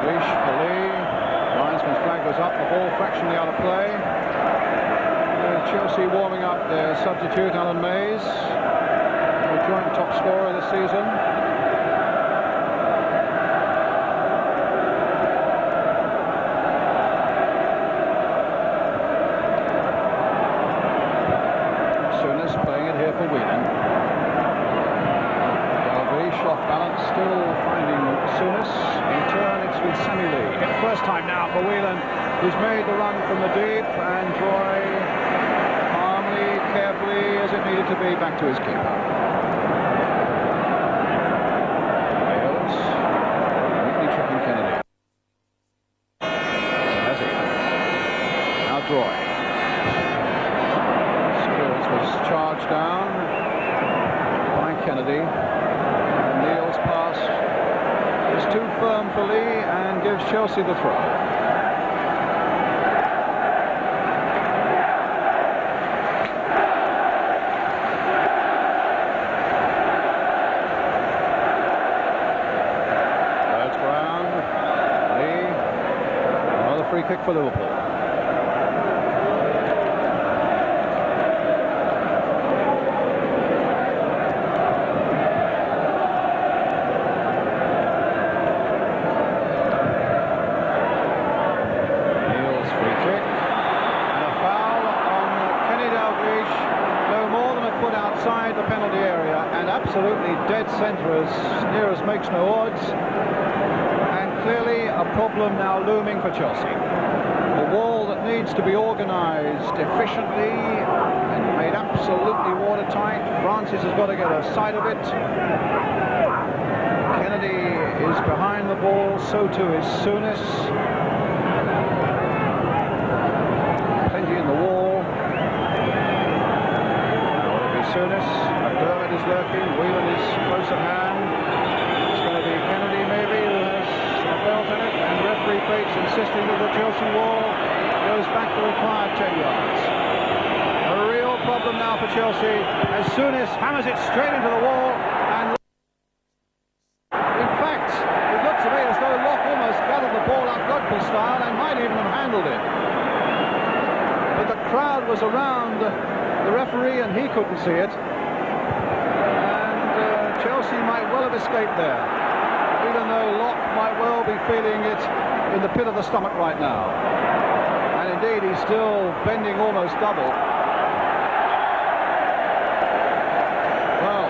A: Leash for Lee. Linesman's flag goes up, the ball fractionally out of play. Chelsea warming up their substitute, Alan Mays, the joint top scorer this season. For Whelan. Dalglish off balance, still finding Souness. He with Sammy Lee. First time now for Whelan, who's made the run from the deep, and Troy calmly, carefully, as it needed to be, back to his keeper. Hales, neatly tripping Kennedy. Has he? Now Troy. Skills was charged down by Kennedy. Neal's pass is too firm for Lee and gives Chelsea the throw. Birds ground. Lee. Another free kick for Liverpool. Outside the penalty area, and absolutely dead centre as near as makes no odds, and clearly a problem now looming for Chelsea. A wall that needs to be organised efficiently and made absolutely watertight. Francis has got to get a sight of it. Kennedy is behind the ball, so too is Souness. Plenty in the wall. Souness, McDermott is lurking, Whelan is close at hand. It's going to be Kennedy maybe who has a belt in it, and referee Bates insisting that the Chelsea wall goes back the required 10 yards. A real problem now for Chelsea as Souness hammers it straight into the wall, and in fact it looks to me as though Locke almost gathered the ball up rugby style and might even have handled it. But the crowd was around the referee and he couldn't see it, and Chelsea might well have escaped there, even though Locke might well be feeling it in the pit of the stomach right now, and indeed he's still bending almost double. Well,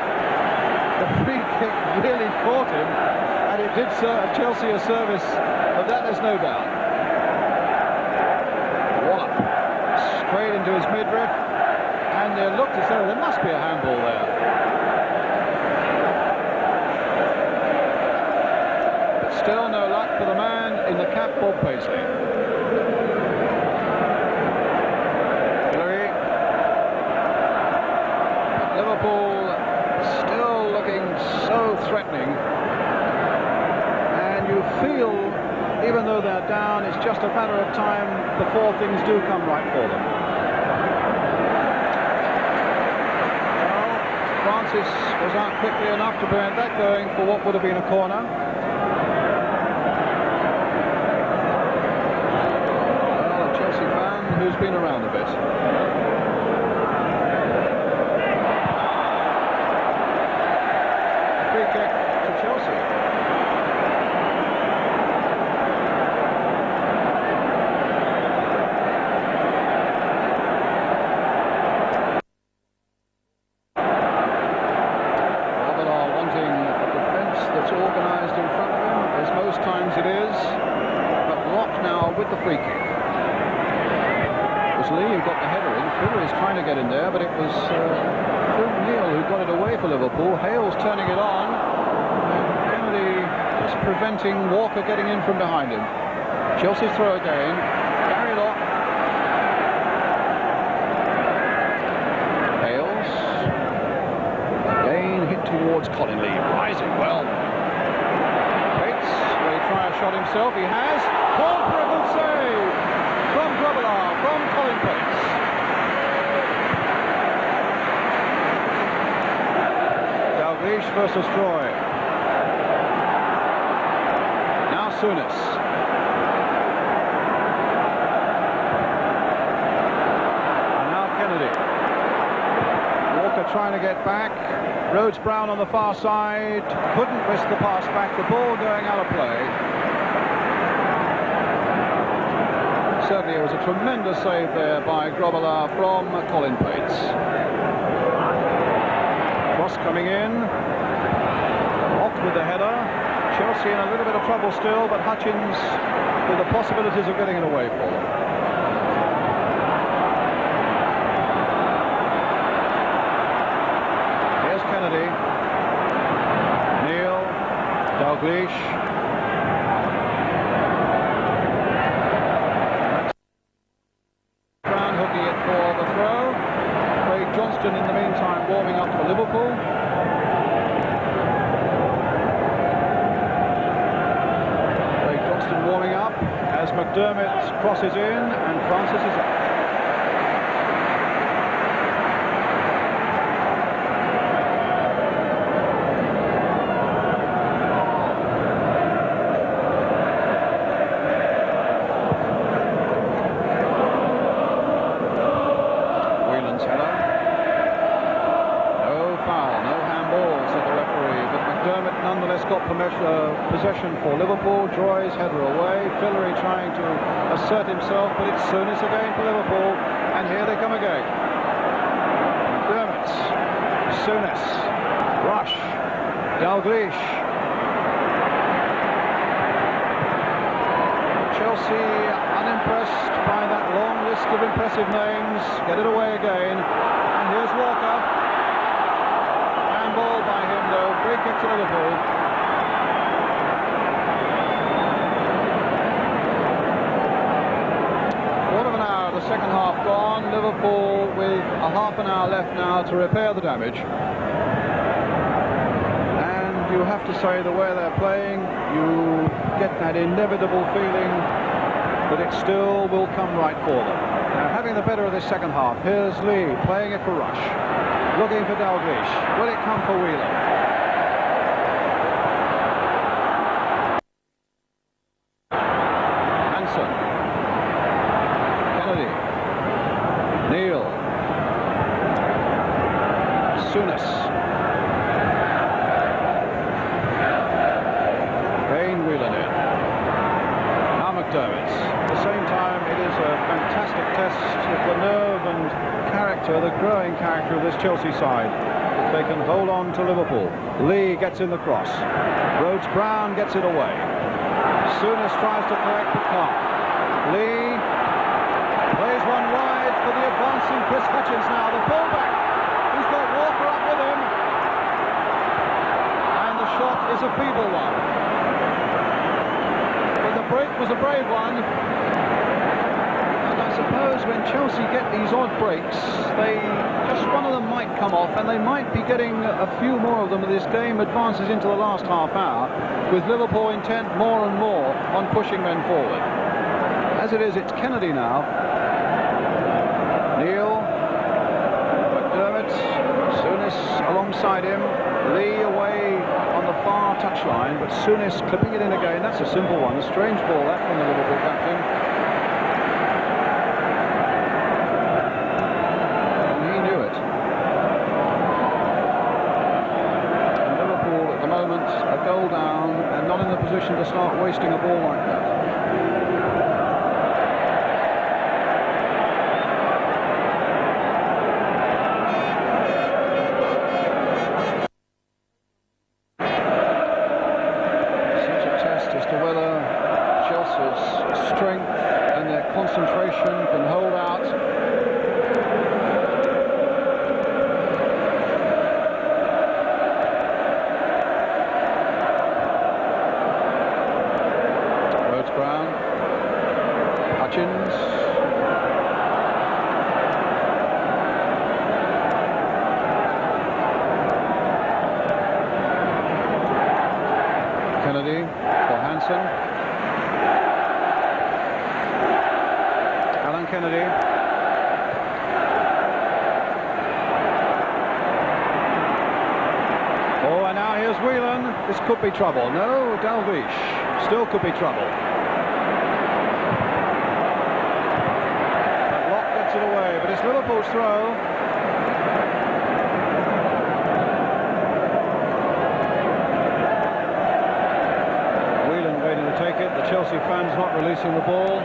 A: the free kick really caught him, and it did Chelsea a service, of that there's no doubt. Wallop straight into his midriff. And it looked as though there must be a handball there. But still no luck for the man in the cap, Bob Paisley. Hillary. Liverpool still looking so threatening. And you feel, even though they're down, it's just a matter of time before things do come right for them. Francis was out quickly enough to prevent that going for what would have been a corner. Well, a Chelsea fan who's been around a bit. A free kick to Chelsea. Organised in front of him, as most times it is, but Locke now with the free kick. It was Lee who got the header in. Fuller is trying to get in there, but it was Neal who got it away for Liverpool. Hales turning it on, and Kennedy just preventing Walker getting in from behind him. Chelsea's throw again. Gary Locke. Hales again hit towards Colin Lee, rising well. Try a shot himself, he has. Called for a good save from Grobbelaar, from Colin Bates. Dalglish versus Troy. Now Souness. And now Kennedy. Walker trying to get back. Rhodes-Brown on the far side, couldn't risk the pass back, the ball going out of play. Certainly it was a tremendous save there by Grobbelaar from Colin Bates. Cross coming in, off with the header, Chelsea in a little bit of trouble still, but Hutchins with the possibilities of getting it away for them. Here's Kennedy. Neil. Dalglish. Brown hooking it for the throw. Craig Johnston in the meantime warming up for Liverpool. Warming up as McDermott crosses in and Francis is up. Whelan's header. No foul, no handball, said the referee, but McDermott nonetheless got possession for Liverpool. Droy's header away. Fillery trying to assert himself, but it's Souness again for Liverpool, and here they come again. McDermott, Souness, Rush, Dalglish. Chelsea unimpressed by that long list of impressive names. Get it away again, and here's Walker. Handball by him though. Free kick to Liverpool. The second half gone. Liverpool with a half an hour left now to repair the damage, and you have to say the way they're playing, you get that inevitable feeling that it still will come right for them. Now, having the better of this second half, here's Lee playing it for Rush, looking for Dalglish. Will it come for Whelan? Neil. Souness. Kane Whelan in. Now McDermott. At the same time, it is a fantastic test of the nerve and character, the growing character of this Chelsea side. If they can hold on to Liverpool. Lee gets in the cross. Rhodes-Brown gets it away. Souness tries to collect but can't. Lee plays one wide for the advancing Chris Hutchins now, the fullback. He's got Walker up with him. And the shot is a feeble one. But the break was a brave one. And I suppose when Chelsea get these odd breaks, just one of them might come off, and they might be getting a few more of them as this game advances into the last half hour, with Liverpool intent more and more on pushing men forward. As it is, it's Kennedy now. Neil, McDermott, Souness alongside him, Lee away on the far touchline, but Souness clipping it in again. That's a simple one, a strange ball that from the Liverpool captain. And he knew it. And Liverpool at the moment a goal down and not in the position to start wasting a ball like that. Strength and their concentration can hold out. Rhodes-Brown, Hutchins, Kennedy for Hansen. Kennedy. Oh, and now here's Whelan. This could be trouble. No, Dalglish. Still could be trouble. That lock gets it away, but it's Liverpool's throw. Whelan waiting to take it. The Chelsea fans not releasing the ball.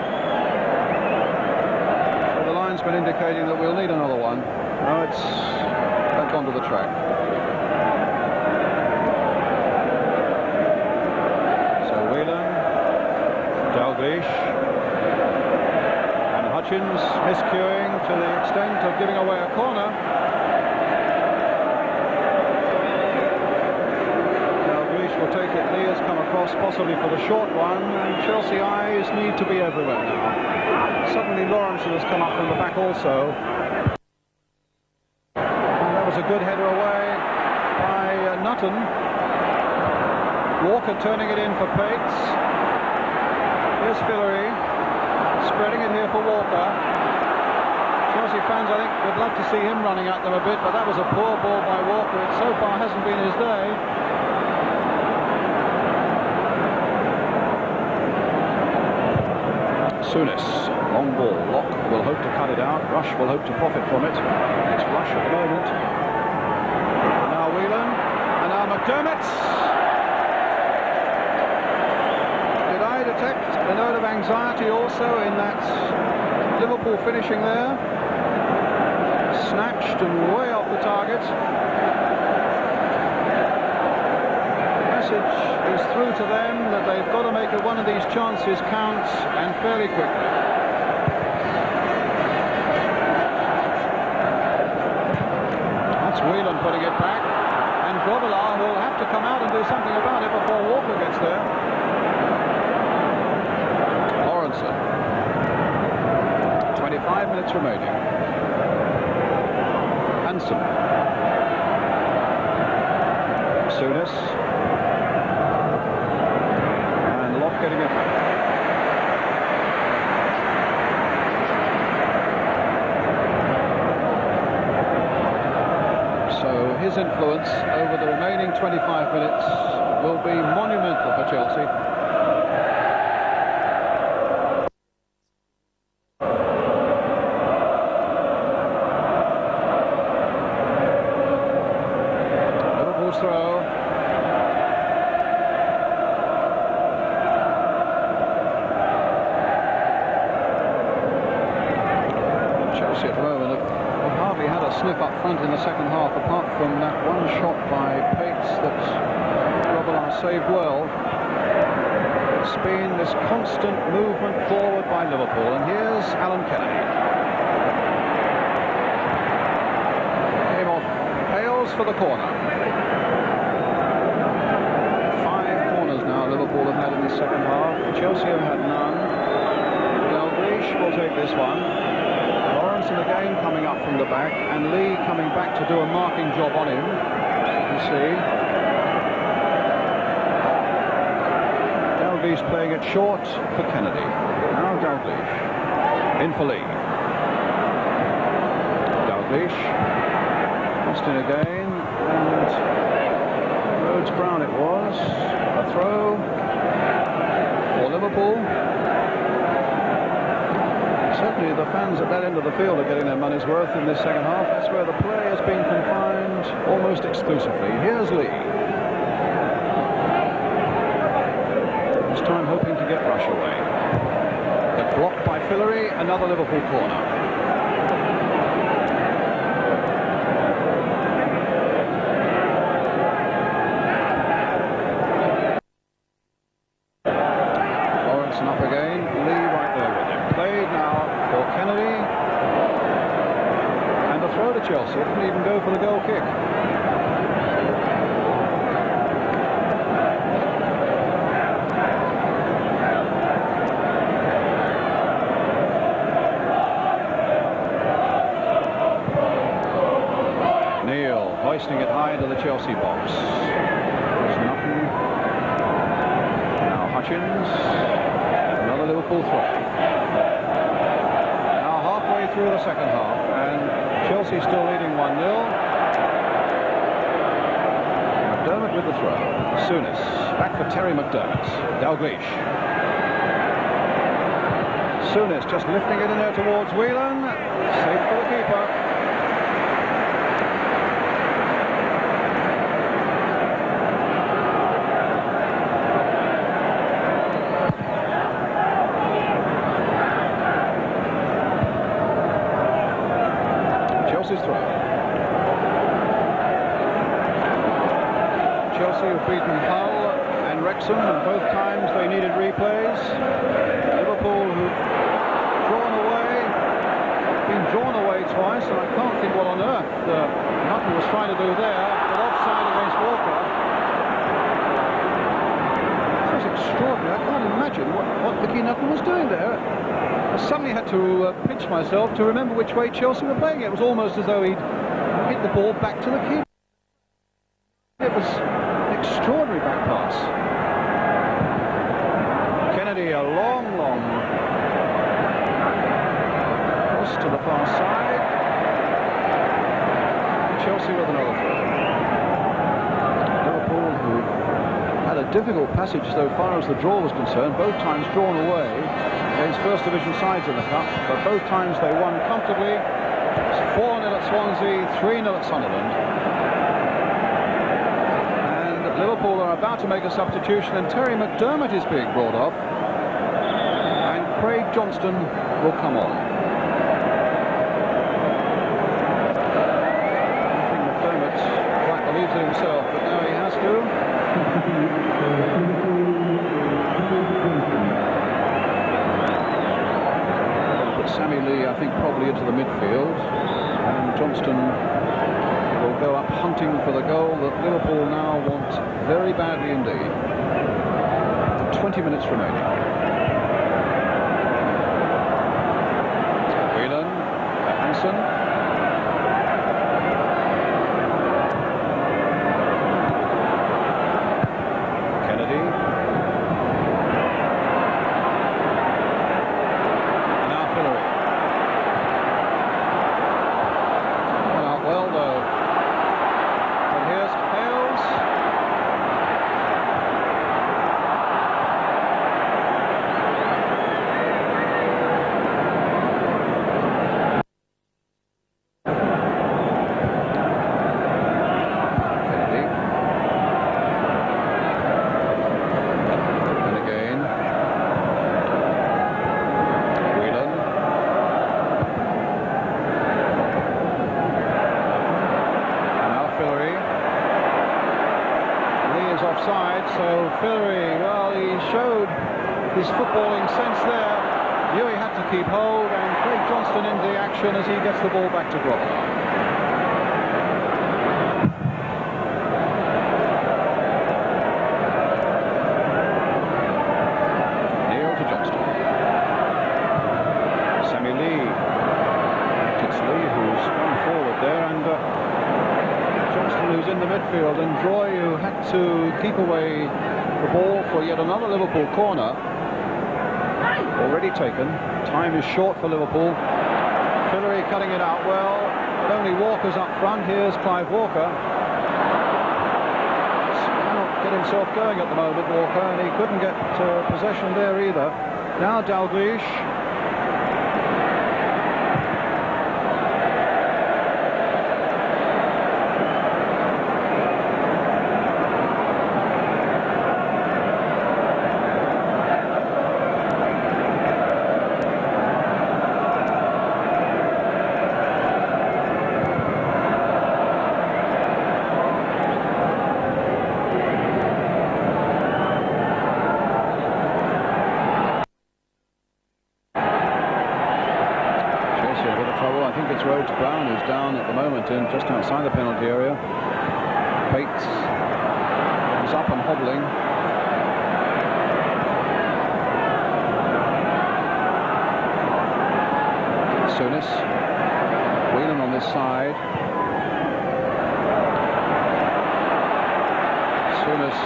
A: Been indicating that we'll need another one. No, it's back onto the track. Hutchins miscuing to the extent of giving away a corner. Dalglish will take it. Lee has come across possibly for the short one, and Chelsea eyes need to be everywhere now. Suddenly Lawrenson has come up from the back also. And that was a good header away by Nutton. Walker turning it in for Pates. Here's Fillery spreading it here for Walker. Chelsea fans, I think, would love to see him running at them a bit, but that was a poor ball by Walker. It so far hasn't been his day. Souness, long ball. Locke will hope to cut it out. Rush will hope to profit from it. It's Rush at the moment. And now Whelan. And now McDermott. Did I detect a note of anxiety also in that Liverpool finishing there? Snatched and way off the target. The message is through to them that they've got to make one of these chances count, and fairly quickly. That's Whelan putting it back, and Grobbelaar will have to come out and do something about it before Walker gets there. Lawrenson. 25 minutes remaining. Hansen. Souness. And Locke getting it back. So his influence over the remaining 25 minutes will be monumental for Chelsea. Liverpool's throw. Chelsea at the moment have hardly had a sniff up front in the second half, apart from that one shot by Pates that Grobbelaar saved well. It's been this constant movement forward by Liverpool, and here's Alan Kennedy. Came off Hales for the corner. 5 corners now Liverpool have had in the second half. Chelsea have had none. Dalglish will take this one. Lawrenson again coming up from the back, and Lee coming back to do a marking job on him. You see. Dalglish playing it short for Kennedy. Now Dalglish. In for Lee. Dalglish. Austin again, and Rhodes-Brown it was. A throw for Liverpool. Certainly the fans at that end of the field are getting their money's worth in this second half. That's where the play has been confined almost exclusively. Here's Lee. This time hoping to get Rush away. But blocked by Fillery, another Liverpool corner. Up again, Lee right there with him. Played now for Kennedy, and a throw to Chelsea. It didn't even go for the goal kick. Neil hoisting it high into the Chelsea box. There's nothing. Now Hutchins. Another Liverpool throw. Now halfway through the second half, and Chelsea still leading 1-0. McDermott with the throw. Souness. Back for Terry McDermott. Dalglish. Souness just lifting it in there towards Whelan. Safe for the keeper. Chelsea's throw. Chelsea have beaten Hull and Wrexham, and both times they needed replays. Liverpool, who've drawn away, twice, and I can't think what on earth Nutten was trying to do there, but offside against Walker. That was extraordinary. I can't imagine what Mickey Nutten was doing there. I suddenly had to pinch myself to remember which way Chelsea were playing. It was almost as though he'd hit the ball back to the keeper. It was an extraordinary back pass. Kennedy, a long cross to the far side. Chelsea with another throw. Liverpool, who had a difficult passage so far as the draw was concerned, both times drawn away against First Division sides in the Cup, but both times they won comfortably. 4-0 at Swansea, 3-0 at Sunderland. And Liverpool are about to make a substitution, and Terry McDermott is being brought off, and Craig Johnston will come on. I think McDermott quite believes it himself, but now he has to. Sammy Lee, I think, probably into the midfield, and Johnston will go up hunting for the goal that Liverpool now want very badly indeed. 20 minutes remaining. Whelan, Hansen. Offside, so Fillery, well, he showed his footballing sense there. Knew he had to keep hold, and Craig Johnston into the action as he gets the ball back to Grovel. Neil to Johnston. Sammy Lee. It's Lee who's gone forward there, and Johnston, who's in the midfield, and Droy, who had to keep away the ball for yet another Liverpool corner. Already taken. Time is short for Liverpool. Fillery cutting it out well, but only Walker's up front. Here's Clive Walker. Cannot get himself going at the moment, Walker, and he couldn't get possession there either. Now Dalglish. I think it's Rhodes Brown who's down at the moment in just outside the penalty area. Bates is up and hobbling. Souness. Whelan on this side. Souness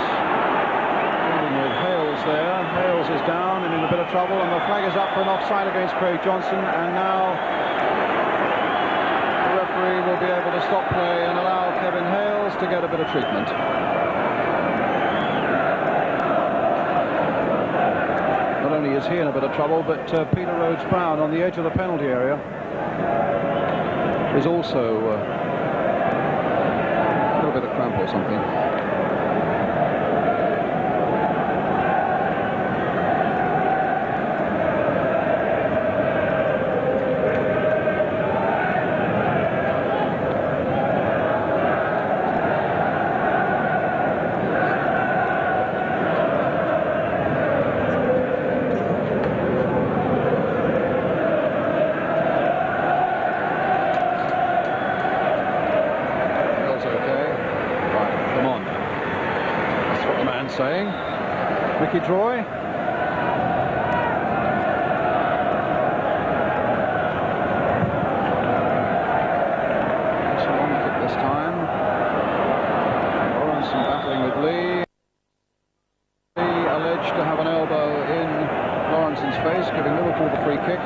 A: dealing with Hales there. Hales is down and in a bit of trouble, and the flag is up for an offside against Craig Johnston, and now will be able to stop play and allow Kevin Hales to get a bit of treatment. Not only is he in a bit of trouble, but Peter Rhodes-Brown on the edge of the penalty area is also a little bit of cramp or something. mind saying. Mickey Droy. It's a long kick this time. Lawrenson battling with Lee. Lee alleged to have an elbow in Lawrenson's face, giving Liverpool the free kick.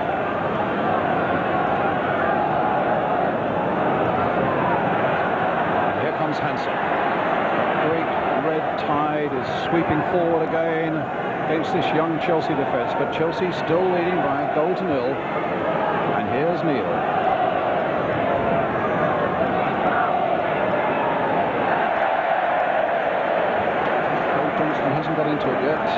A: Here comes Hansen. Great red tide is sweeping forward again against this young Chelsea defence, but Chelsea still leading by a goal to nil. And here's Neil. Johnston hasn't got into it yet.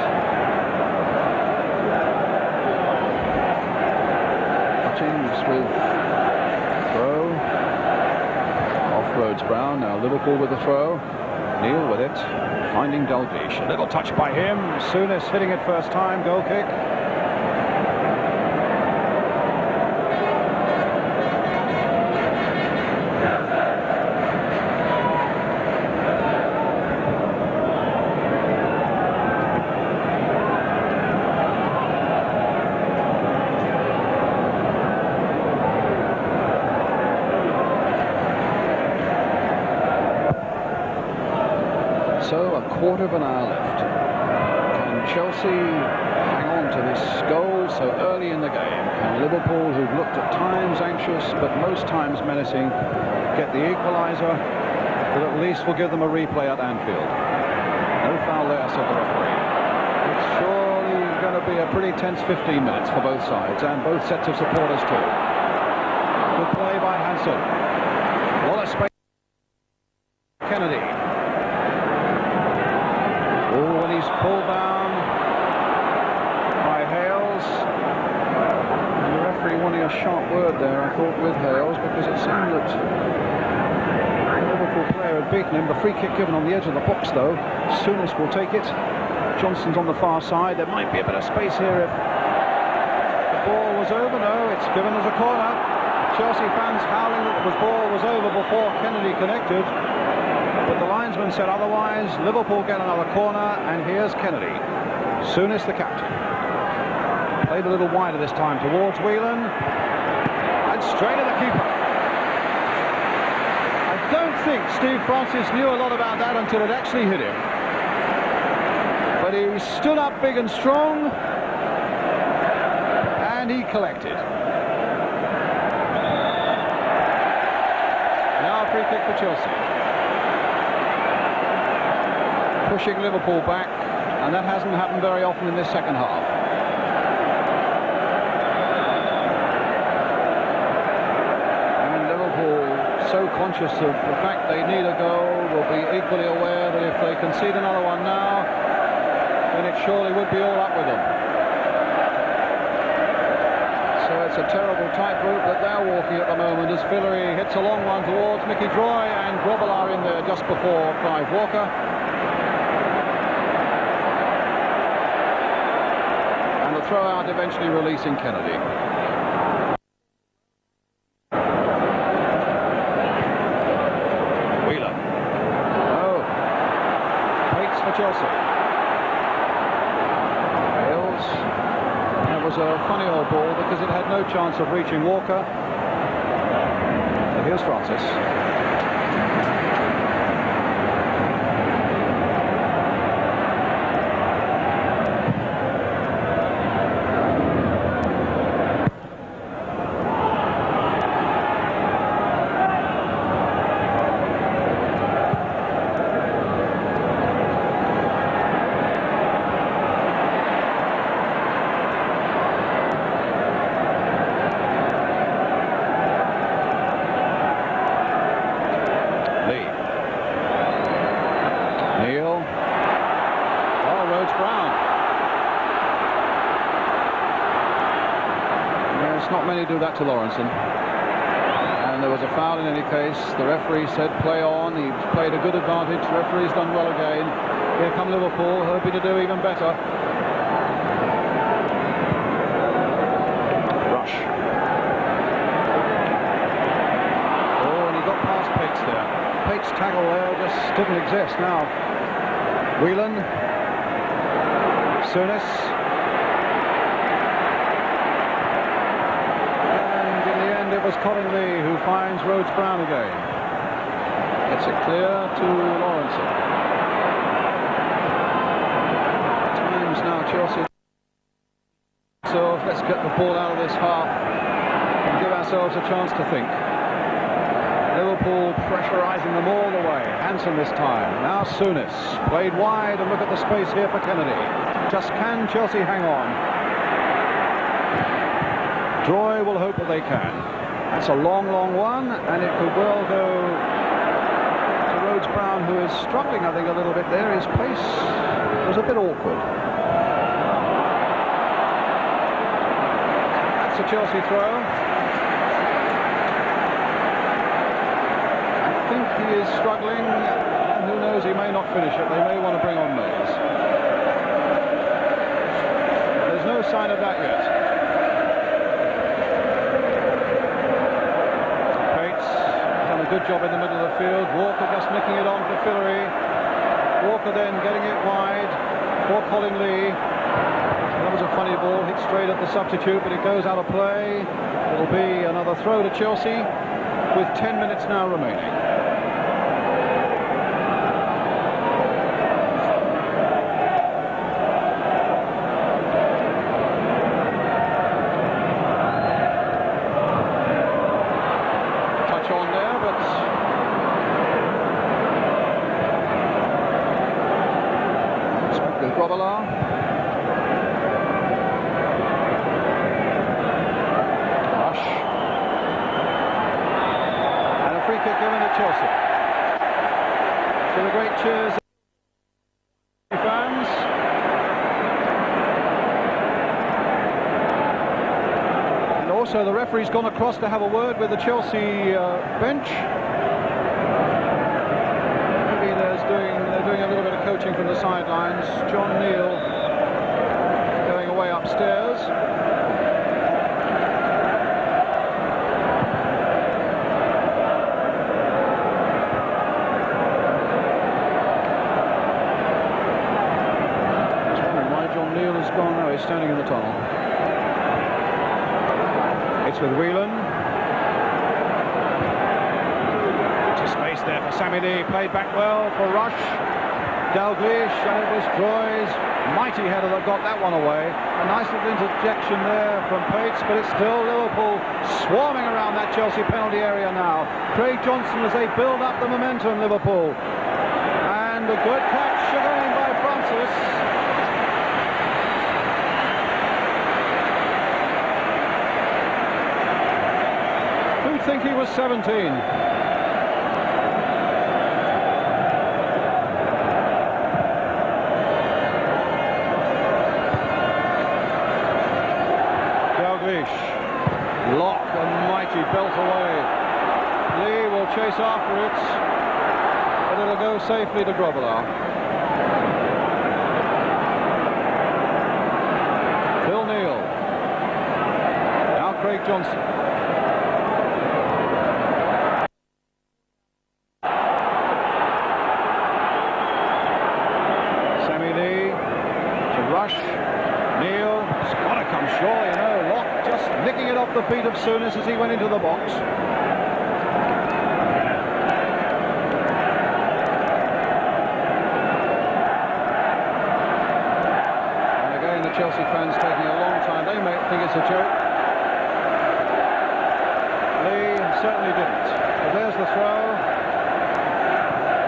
A: Hutchings with throw. Offloads Brown. Now Liverpool with the throw. Neil with it, finding Dalglish. A little touch by him. Souness hitting it first time. Goal kick. So a quarter of an hour left. Can Chelsea hang on to this goal so early in the game? Can Liverpool, who've looked at times anxious but most times menacing, get the equaliser that at least will give them a replay at Anfield? No foul there, said the referee. It's surely going to be a pretty tense 15 minutes for both sides and both sets of supporters too. Good play by Hansen. What a space. Kennedy. Oh, and he's pulled down by Hales. And the referee wanting a sharp word there, I thought, with Hales, because it seemed that the Liverpool player had beaten him. The free kick given on the edge of the box, though. Souness will take it. Johnston's on the far side. There might be a bit of space here if the ball was over. No, it's given as a corner. Chelsea fans howling that the ball was over before Kennedy connected. But the linesman said otherwise. Liverpool get another corner, and here's Kennedy. Souness, the captain. Played a little wider this time towards Whelan. And straight at the keeper. I don't think Steve Francis knew a lot about that until it actually hit him. But he stood up big and strong, and he collected. Now a free kick for Chelsea. Pushing Liverpool back, and that hasn't happened very often in this second half. And Liverpool, so conscious of the fact they need a goal, will be equally aware that if they concede another one now, then it surely would be all up with them. So it's a terrible tightrope that they're walking at the moment as Villery hits a long one towards Mickey Droy, and Grobbelaar in there just before Clive Walker. Throw out, eventually releasing Kennedy. Wheeler. Oh. Waits for Chelsea. Hales. That was a funny old ball because it had no chance of reaching Walker. So here's Francis. Not many do that to Lawrenson, and there was a foul in any case. The referee said play on. He played a good advantage. The referee's done well again. Here come Liverpool, hoping to do even better. Rush. Oh, and he got past Pates there. Pates' tackle there just didn't exist. Now Whelan, Souness, and in the end it was Colin Lee who finds Rhodes Brown again. Gets it clear to Lawrence. Times now Chelsea. So let's get the ball out of this half and give ourselves a chance to think. Liverpool pressurising them all the way. Hansen this time. Now Souness. Played wide, and look at the space here for Kennedy. Just can Chelsea hang on? Droy will hope that they can. That's a long, long one, and it could well go to Rhodes Brown, who is struggling, I think, a little bit there. His pace was a bit awkward. That's a Chelsea throw. I think he is struggling, and who knows, he may not finish it. They may want to bring on Mays. There's no sign of that yet. Pates done a good job in the middle of the field. Walker just nicking it on for Fillery. Walker then getting it wide for Colin Lee. That was a funny ball, hit straight at the substitute, but it goes out of play. It'll be another throw to Chelsea with 10 minutes now remaining. Touch on there, but with Grobbelaar. Given to Chelsea. So the great cheers of fans. And also the referee's gone across to have a word with the Chelsea bench. Maybe they're doing a little bit of coaching from the sidelines. John Neal going away upstairs. He's standing in the tunnel. It's with Whelan. To space there for Sammy Lee. Played back well for Rush. Dalglish, and it was Droy's mighty header that got that one away. A nice little interjection there from Pates, but it's still Liverpool swarming around that Chelsea penalty area now. Craig Johnson as they build up the momentum, Liverpool. And a good catch again by Francis. I think he was 17. Dalglish, lock and mighty, belt away. Lee will chase after it, but it'll go safely to Grobbelaar. Phil Neal. Now Craig Johnson. Neal has got to come short, you know. Locke just nicking it off the feet of Souness as he went into the box. And again, the Chelsea fans taking a long time. They may think it's a joke. Lee certainly didn't. But there's the throw.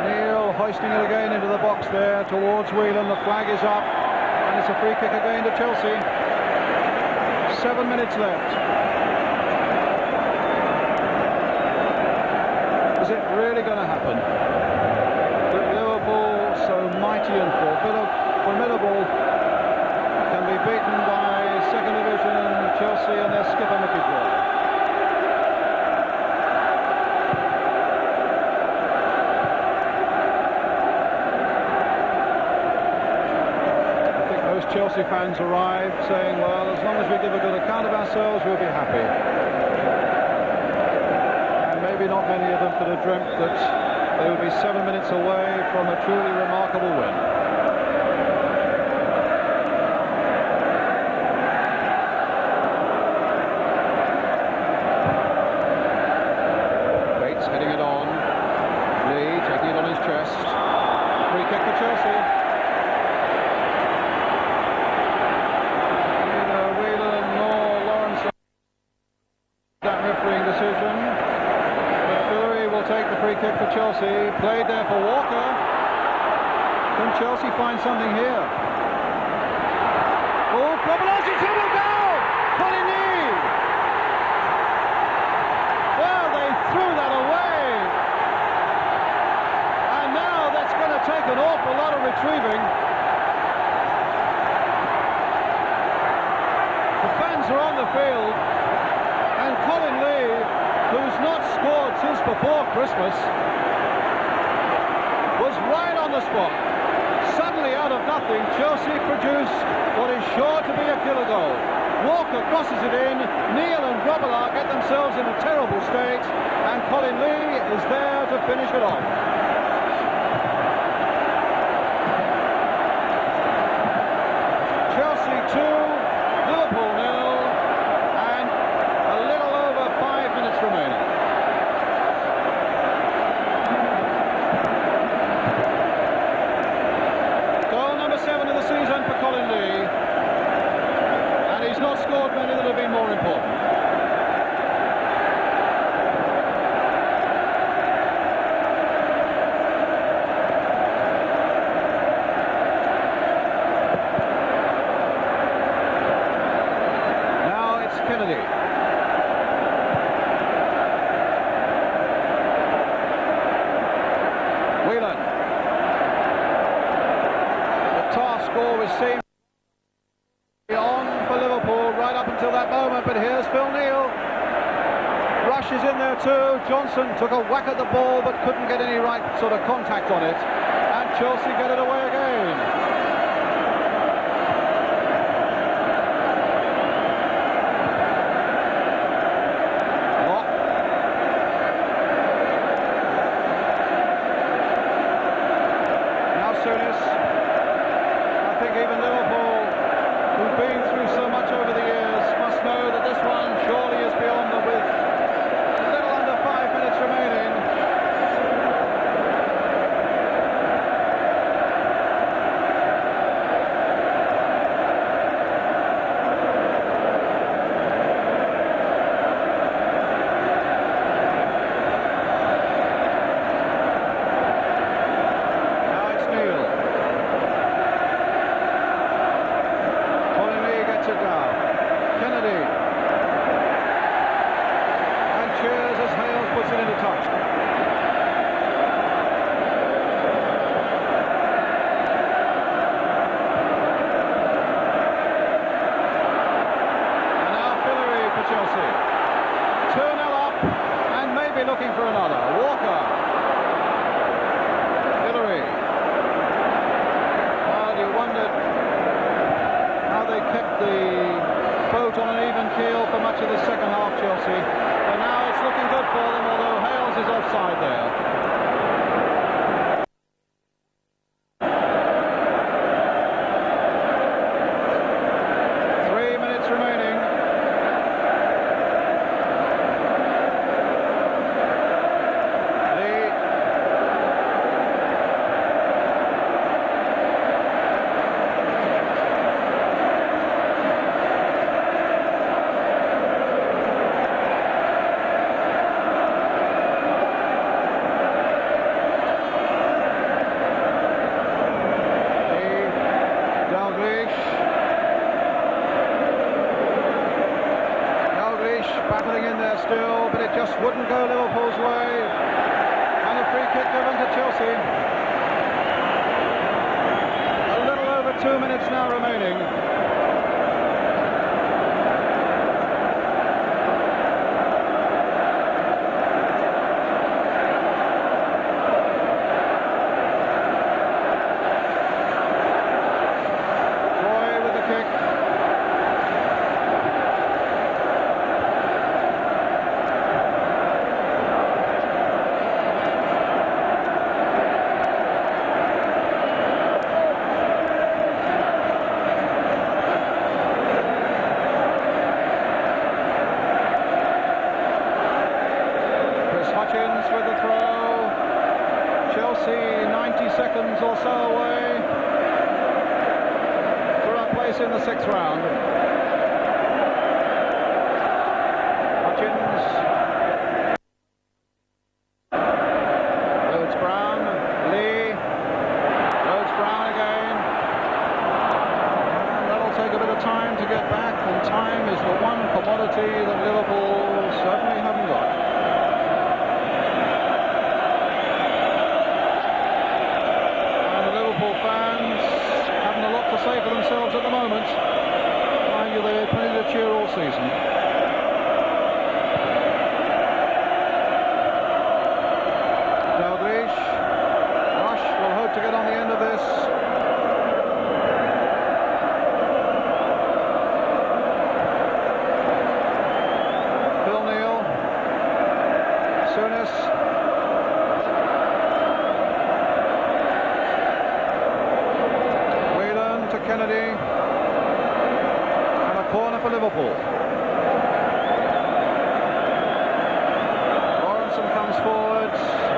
A: Neal hoisting it again into the box there towards Whelan. The flag is up. And it's a free kick again to Chelsea. 7 minutes left. Is it really going to happen? That Liverpool, so mighty and formidable, can be beaten by second division Chelsea and their skipper Mickey Droy. Chelsea fans arrived saying, well, as long as we give a good account of ourselves, we'll be happy. And maybe not many of them could have dreamt that they would be 7 minutes away from a truly remarkable win. played there for Walker. Can Chelsea find something here? Oh, Kobayashi will go! Colin Lee! Well, they threw that away. And now that's going to take an awful lot of retrieving. The fans are on the field. And Colin Lee, who's not scored since before Christmas, was right on the spot. Suddenly, out of nothing, Chelsea produced what is sure to be a killer goal. Walker crosses it in, Neil and Grobbelaar get themselves in a terrible state, and Colin Lee is there to finish it off. Chelsea 2, Liverpool 0, and a little over 5 minutes remaining. Goal number 7 of the season for Colin Lee, and he's not scored many that have been more important. Now it's Kennedy. Whelan. The task always seemed on for Liverpool right up until that moment, but here's Phil Neal. Rush is in there too. Johnson took a whack at the ball but couldn't get any right sort of contact on it, and Chelsea get it away again. I think even Liverpool, who've been through so much over the years, must know that this one surely is beyond them with a little under 5 minutes remaining. Looking for another. Walker. Hillary. Well, you wondered how they kept the boat on an even keel for much of the second half, Chelsea. But now it's looking good for them, although Hales is offside there. Battling in there still, but it just wouldn't go Liverpool's way. And a free kick given to Chelsea. A little over 2 minutes now remaining. With the throw. Chelsea 90 seconds or so away for a place in the 6th round. Hutchins. It's Brown. Time is the one commodity that Liverpool certainly haven't got. And the Liverpool fans having a lot to say for themselves at the moment. Mind you, they've had plenty to cheer all season. Dalglish. Rush will hope to get on the end of this. Whelan to Kennedy, and a corner for Liverpool. Lawrenson comes forward,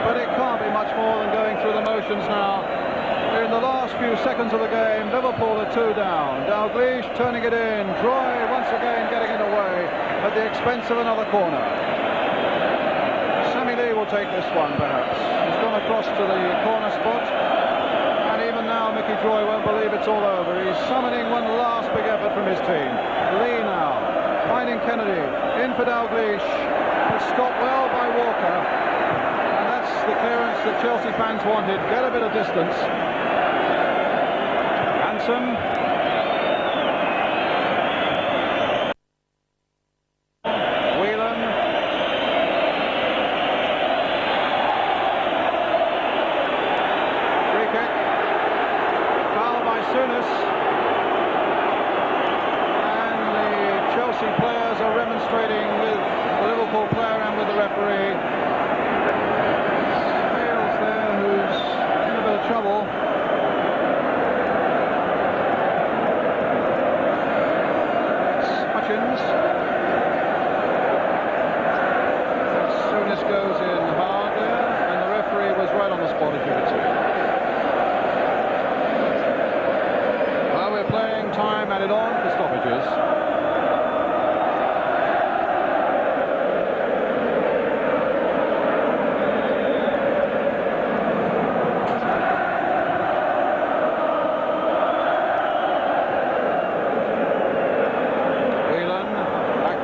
A: but it can't be much more than going through the motions now. We're in the last few seconds of the game. Liverpool are 2 down. Dalglish turning it in. Troy once again getting it away at the expense of another corner. Will take this one perhaps. He's gone across to the corner spot, and even now Mickey Troy won't believe it's all over. He's summoning one last big effort from his team. Lee now finding Kennedy, in for Dalglish, but stopped well by Walker, and that's the clearance that Chelsea fans wanted. Get a bit of distance. Hanson. Players are remonstrating with the Liverpool player and with the referee. Hales there, who's in a bit of trouble. It's Hutchins. Souness goes in hard there, and the referee was right on the spot, as you could see. Well, we're playing time added on for stoppages.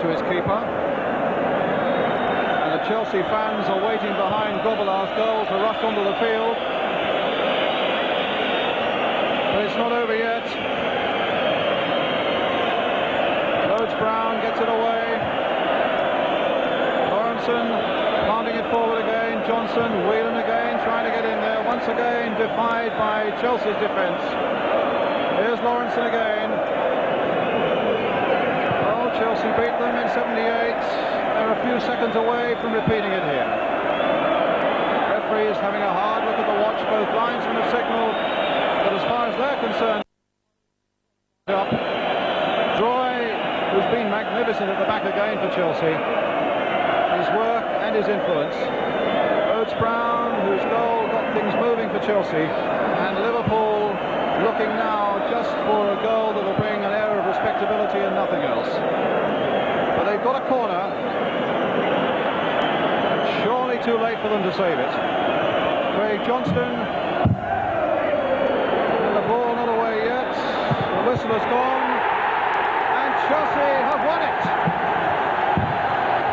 A: His keeper, and the Chelsea fans are waiting behind Gobelar's goal to rush onto the field, but it's not over yet. Rhodes-Brown gets it away. Lawrenson planting it forward again. Johnson, Whelan again, trying to get in there, once again defied by Chelsea's defence. Here's Lawrenson again. Chelsea beat them in 78. They're a few seconds away from repeating it here. The referee is having a hard look at the watch. Both linesmen have signalled that as far as they're concerned, Troy, who's been magnificent at the back again for Chelsea, his work and his influence. Rhodes-Brown, whose goal got things moving for Chelsea, and Liverpool looking now just for a goal that will bring an air of respectability and nothing else. But they've got a corner. Surely too late for them to save it. Craig Johnston. And the ball not away yet. The whistle has gone. And Chelsea have won it.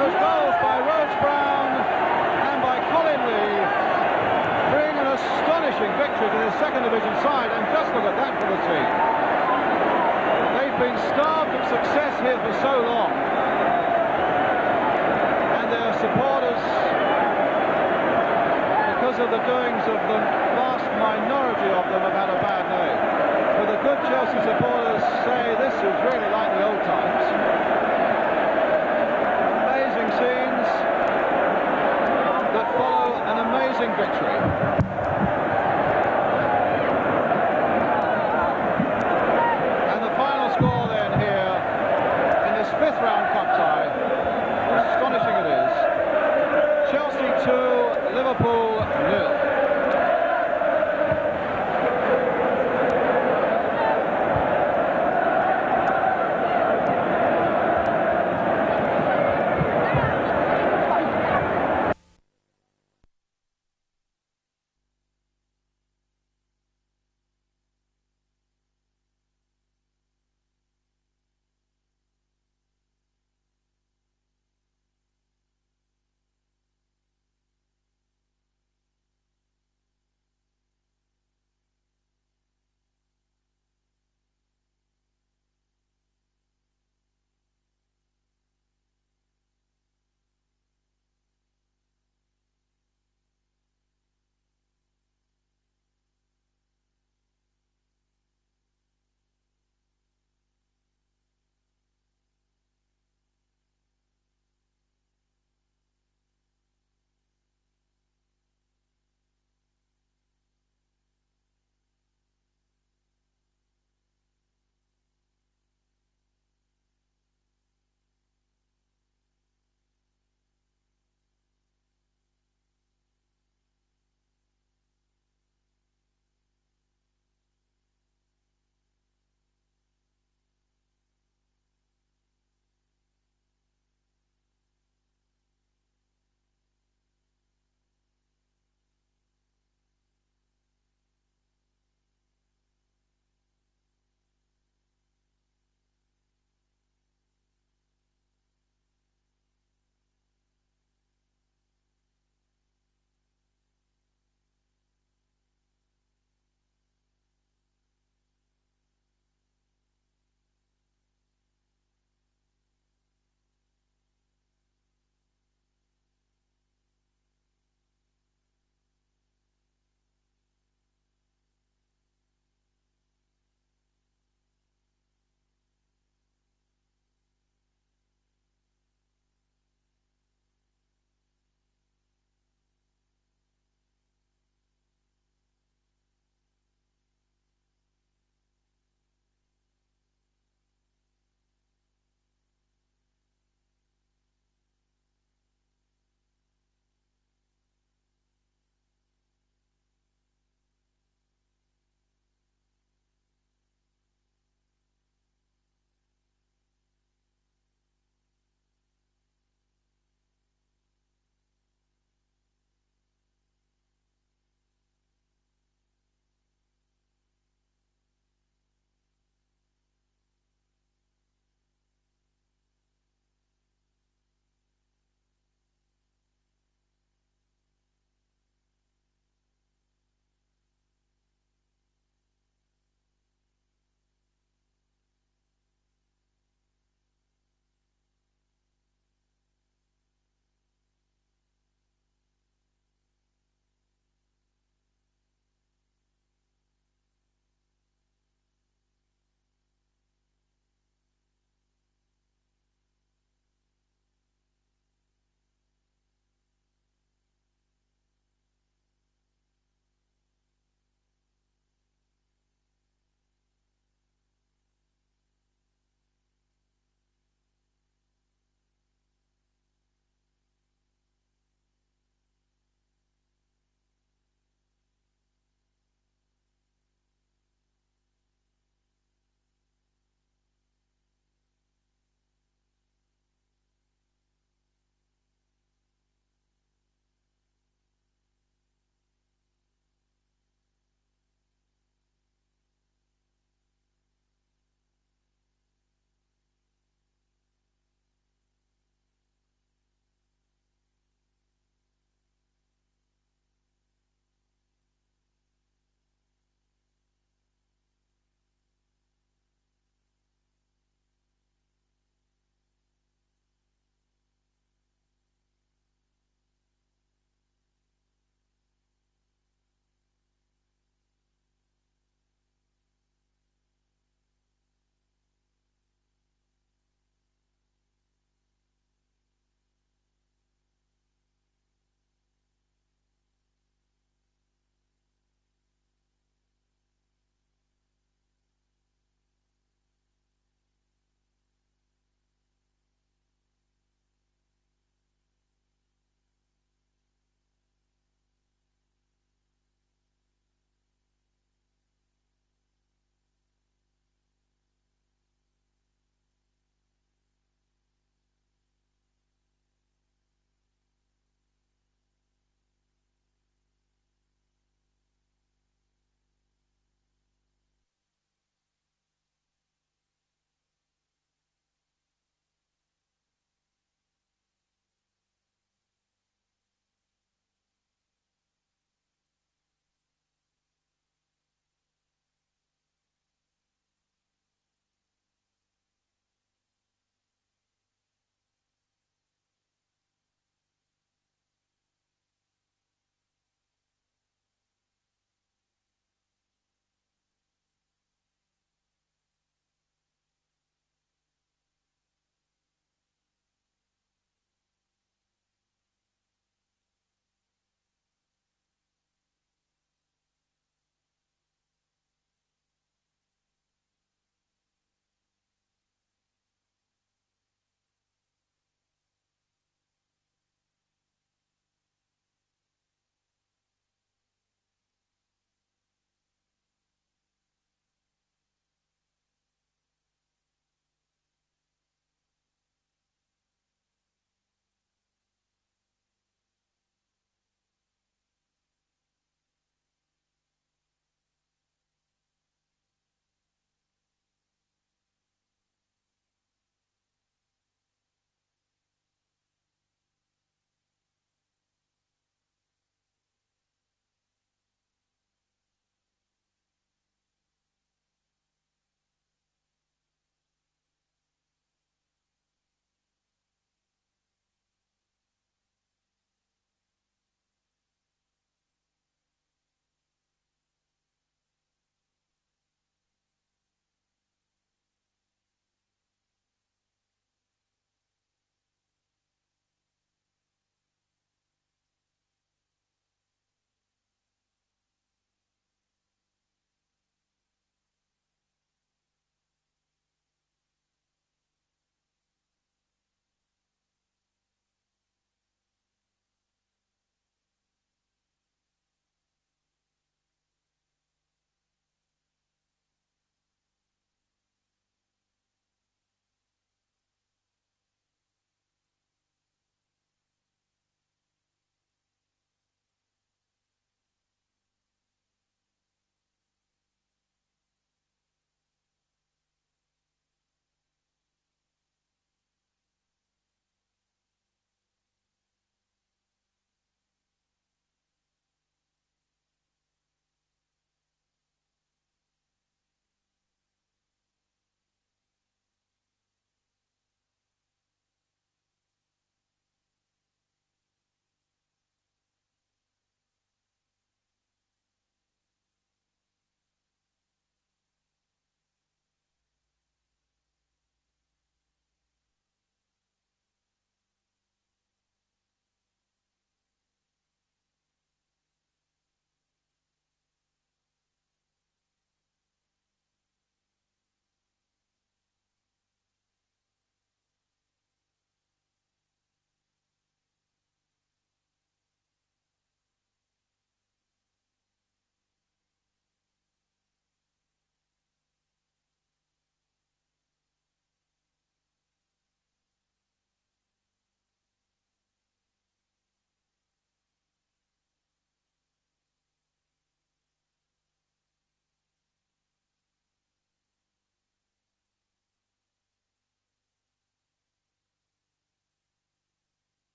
A: Those goals by Rhodes-Brown and by Colin Lee bring an astonishing victory to the second division side, and just look at that for the team. They've been starved of success here for so long, and their supporters, because of the doings of the vast minority of them, have had a bad day. But the good Chelsea supporters say this is really like the old times. Amazing scenes that follow an amazing victory.